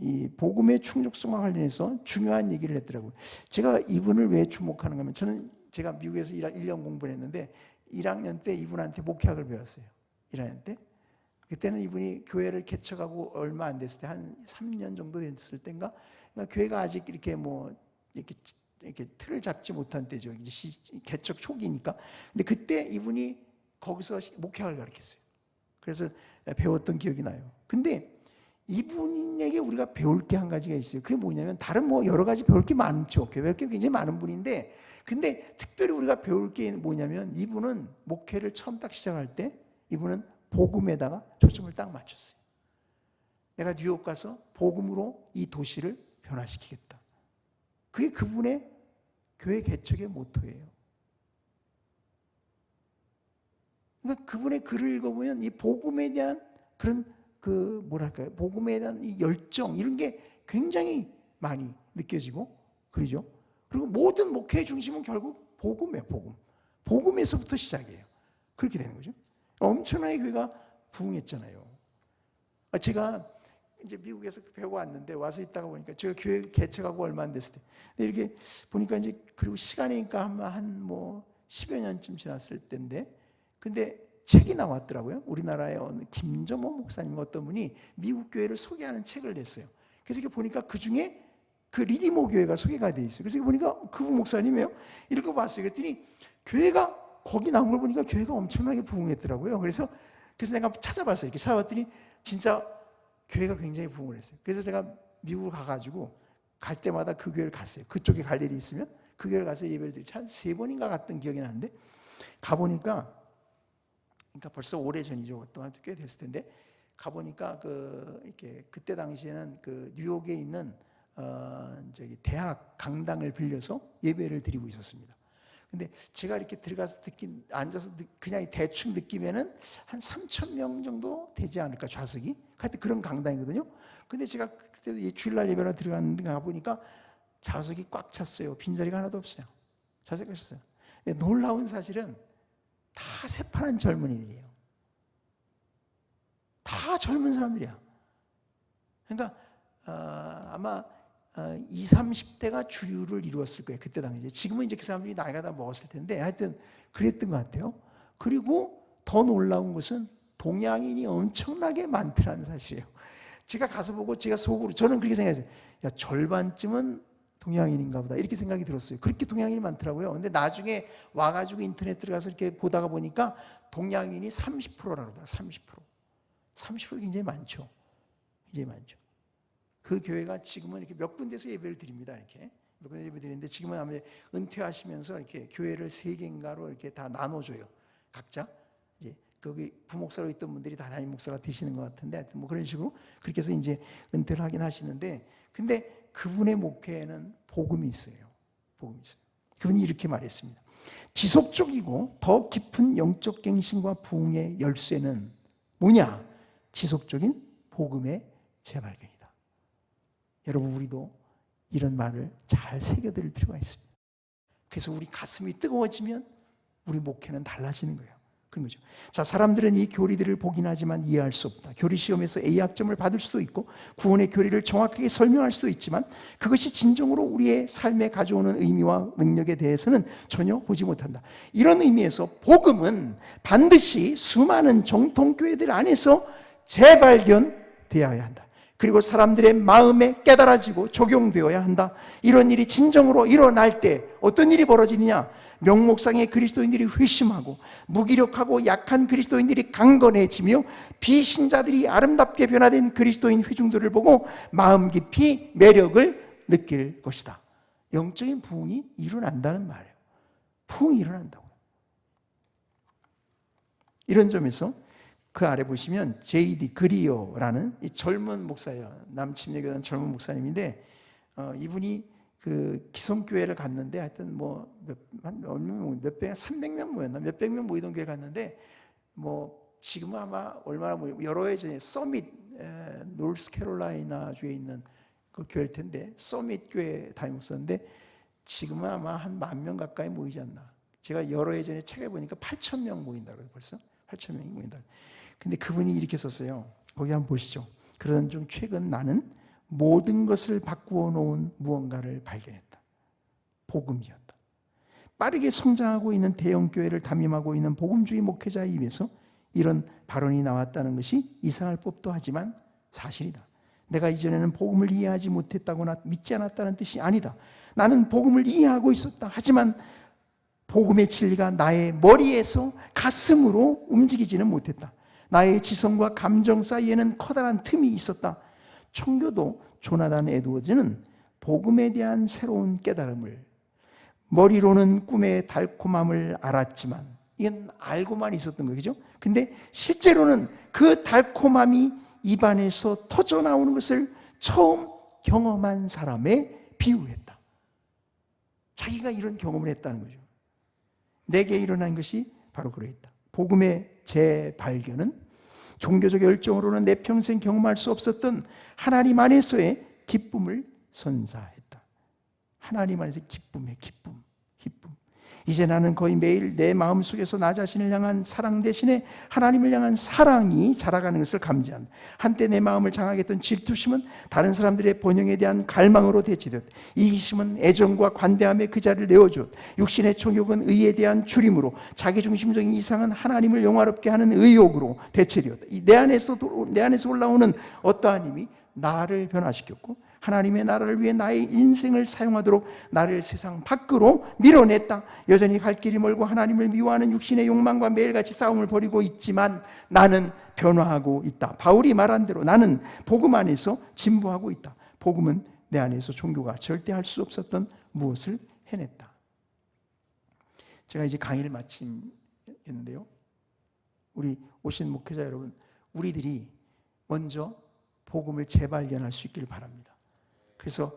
이 복음의 충족성과 관련해서 중요한 얘기를 했더라고요. 제가 이분을 왜 주목하는가 하면, 저는 제가 미국에서 1년 공부를 했는데 1학년 때 이분한테 목회학을 배웠어요. 1학년 때. 그때는 이분이 교회를 개척하고 얼마 안 됐을 때, 한 3년 정도 됐을 때인가, 그러니까 교회가 아직 이렇게 이렇게 틀을 잡지 못한 때죠. 이제 개척 초기니까. 근데 그때 이분이 거기서 목회학을 가르쳤어요. 그래서 배웠던 기억이 나요. 근데 이분에게 우리가 배울 게 한 가지가 있어요. 그게 뭐냐면, 다른 여러 가지 배울 게 많죠. 배울 게 굉장히 많은 분인데, 근데 특별히 우리가 배울 게 뭐냐면, 이분은 목회를 처음 딱 시작할 때 이분은 복음에다가 초점을 딱 맞췄어요. 내가 뉴욕 가서 복음으로 이 도시를 변화시키겠다. 그게 그분의 교회 개척의 모토예요. 그러니까 그분의 글을 읽어보면 이 복음에 대한 그런 복음에 대한 이 열정, 이런 게 굉장히 많이 느껴지고, 그러죠. 그리고 모든 목회의 중심은 결국 복음이에요. 복음에서부터 시작이에요. 그렇게 되는 거죠. 엄청나게 교회가 부흥했잖아요. 제가 이제 미국에서 배워 왔는데, 와서 있다가 보니까, 제가 교회 개척하고 얼마 안 됐을 때, 근데 이렇게 보니까 이제, 그리고 시간이니까 한 10여 년쯤 지났을 때인데, 근데 책이 나왔더라고요. 우리나라의 어느 김정호 목사님, 어떤 분이 미국 교회를 소개하는 책을 냈어요. 그래서 이렇게 보니까 그 중에 그 리디모 교회가 소개가 돼 있어요. 그래서 보니까 그분 목사님이에요. 읽어봤어요. 그랬더니 교회가, 거기 나온 걸 보니까 교회가 엄청나게 부흥했더라고요. 그래서 내가 찾아봤어요. 이렇게 찾아봤더니 진짜 교회가 굉장히 부흥을 했어요. 그래서 제가 미국을 가가지고 갈 때마다 그 교회를 갔어요. 그쪽에 갈 일이 있으면 그 교회를 가서 예배를 드리고, 한 3번인가 갔던 기억이 나는데, 가보니까, 그러니까 벌써 오래전이죠. 그동안 꽤 됐을 텐데, 가보니까 이렇게 그때 당시에는 그 뉴욕에 있는 대학 강당을 빌려서 예배를 드리고 있었습니다. 근데 제가 이렇게 들어가서 앉아서 그냥 대충 느끼면은 한 3,000명 정도 되지 않을까, 좌석이. 하여튼 그런 강당이거든요. 근데 제가 그때 주일날 예배로 들어갔는데, 가보니까 좌석이 꽉 찼어요. 빈자리가 하나도 없어요. 좌석이 꽉 찼어요. 근데 놀라운 사실은 다 새파란 젊은이들이에요. 다 젊은 사람들이야. 그러니까 아마 20, 30대가 주류를 이루었을 거예요. 그때 당시에. 지금은 이제 그 사람들이 나이가 다 먹었을 텐데, 하여튼 그랬던 것 같아요. 그리고 더 놀라운 것은 동양인이 엄청나게 많더라는 사실이에요. 제가 가서 보고, 제가 속으로, 저는 그렇게 생각했어요. 야, 절반쯤은 동양인인가 보다, 이렇게 생각이 들었어요. 그렇게 동양인이 많더라고요. 근데 나중에 와가지고 인터넷 들어가서 이렇게 보다가 보니까 동양인이 30%라고 그러더라고요. 30% 굉장히 많죠. 굉장히 많죠. 그 교회가 지금은 이렇게 몇 군데서 예배를 드립니다. 이렇게 몇 군데 예배 드리는데, 지금은 아마 은퇴하시면서 이렇게 교회를 3개인가로 이렇게 다 나눠줘요. 각자 이제 거기 부목사로 있던 분들이 다 담임 목사가 되시는 것 같은데, 하여튼 그런 식으로 그렇게 해서 이제 은퇴를 하긴 하시는데, 근데 그분의 목회에는 복음이 있어요. 복음이 있어요. 그분이 이렇게 말했습니다. 지속적이고 더 깊은 영적 갱신과 부흥의 열쇠는 뭐냐? 지속적인 복음의 재발견이다. 여러분, 우리도 이런 말을 잘 새겨드릴 필요가 있습니다. 그래서 우리 가슴이 뜨거워지면 우리 목회는 달라지는 거예요. 그런 거죠. 자, 사람들은 이 교리들을 보긴 하지만 이해할 수 없다. 교리 시험에서 A학점을 받을 수도 있고 구원의 교리를 정확하게 설명할 수도 있지만, 그것이 진정으로 우리의 삶에 가져오는 의미와 능력에 대해서는 전혀 보지 못한다. 이런 의미에서 복음은 반드시 수많은 정통교회들 안에서 재발견되어야 한다. 그리고 사람들의 마음에 깨달아지고 적용되어야 한다. 이런 일이 진정으로 일어날 때 어떤 일이 벌어지느냐? 명목상의 그리스도인들이 회심하고 무기력하고 약한 그리스도인들이 강건해지며 비신자들이 아름답게 변화된 그리스도인 회중들을 보고 마음 깊이 매력을 느낄 것이다. 영적인 부흥이 일어난다는 말이에요. 부흥이 일어난다고요. 이런 점에서 그 아래 보시면 J.D. 그리어라는 이 젊은 목사예요. 남침례교단 젊은 목사님인데, 이분이 그 기성교회를 갔는데, 하여튼 몇백 명, 300명 모였나? 몇백 명 모이던 교회 갔는데, 지금은 아마 얼마나 여러 해 전에 서밋, 노스캐롤라이나 주에 있는 그 교회일 텐데 서밋 교회 다녔었는데 지금은 아마 한 10,000명 가까이 모이지 않나. 제가 여러 해 전에 책에 보니까 8,000명 모인다고 해요. 벌써 8,000명이 모인다. 근데 그분이 이렇게 썼어요. 거기 한번 보시죠. 그러던 중 최근 나는 모든 것을 바꾸어 놓은 무언가를 발견했다. 복음이었다. 빠르게 성장하고 있는 대형교회를 담임하고 있는 복음주의 목회자의 입에서 이런 발언이 나왔다는 것이 이상할 법도 하지만 사실이다. 내가 이전에는 복음을 이해하지 못했다거나 믿지 않았다는 뜻이 아니다. 나는 복음을 이해하고 있었다. 하지만 복음의 진리가 나의 머리에서 가슴으로 움직이지는 못했다. 나의 지성과 감정 사이에는 커다란 틈이 있었다. 청교도 조나단 에드워즈는 복음에 대한 새로운 깨달음을, 머리로는 꿈의 달콤함을 알았지만, 이건 알고만 있었던 거죠. 근데 실제로는 그 달콤함이 입안에서 터져나오는 것을 처음 경험한 사람에 비유했다. 자기가 이런 경험을 했다는 거죠. 내게 일어난 것이 바로 그러했다. 복음의 재발견은 종교적 열정으로는 내 평생 경험할 수 없었던 하나님 안에서의 기쁨을 선사했다. 하나님 안에서 기쁨의 기쁨. 이제 나는 거의 매일 내 마음속에서 나 자신을 향한 사랑 대신에 하나님을 향한 사랑이 자라가는 것을 감지한다. 한때 내 마음을 장악했던 질투심은 다른 사람들의 번영에 대한 갈망으로 대체되었다. 이기심은 애정과 관대함에 그 자리를 내어주었다. 육신의 정욕은 의에 대한 줄임으로, 자기중심적인 이상은 하나님을 영화롭게 하는 의욕으로 대체되었다. 내 안에서 올라오는 어떠한 힘이 나를 변화시켰고 하나님의 나라를 위해 나의 인생을 사용하도록 나를 세상 밖으로 밀어냈다. 여전히 갈 길이 멀고 하나님을 미워하는 육신의 욕망과 매일같이 싸움을 벌이고 있지만 나는 변화하고 있다. 바울이 말한 대로 나는 복음 안에서 진보하고 있다. 복음은 내 안에서 종교가 절대 할 수 없었던 무엇을 해냈다. 제가 이제 강의를 마치겠는데요. 우리 오신 목회자 여러분, 우리들이 먼저 복음을 재발견할 수 있기를 바랍니다. 그래서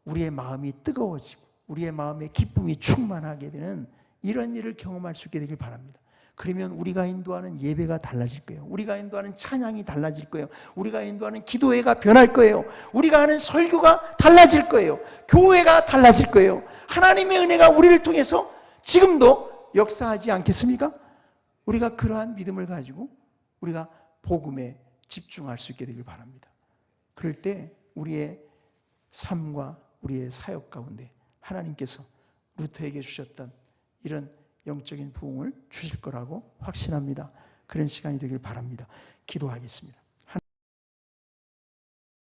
우리의 마음이 뜨거워지고 우리의 마음에 기쁨이 충만하게 되는 이런 일을 경험할 수 있게 되길 바랍니다. 그러면 우리가 인도하는 예배가 달라질 거예요. 우리가 인도하는 찬양이 달라질 거예요. 우리가 인도하는 기도회가 변할 거예요. 우리가 하는 설교가 달라질 거예요. 교회가 달라질 거예요. 하나님의 은혜가 우리를 통해서 지금도 역사하지 않겠습니까? 우리가 그러한 믿음을 가지고 우리가 복음에 집중할 수 있게 되길 바랍니다. 그럴 때 우리의 삶과 우리의 사역 가운데 하나님께서 루터에게 주셨던 이런 영적인 부흥을 주실 거라고 확신합니다. 그런 시간이 되길 바랍니다. 기도하겠습니다.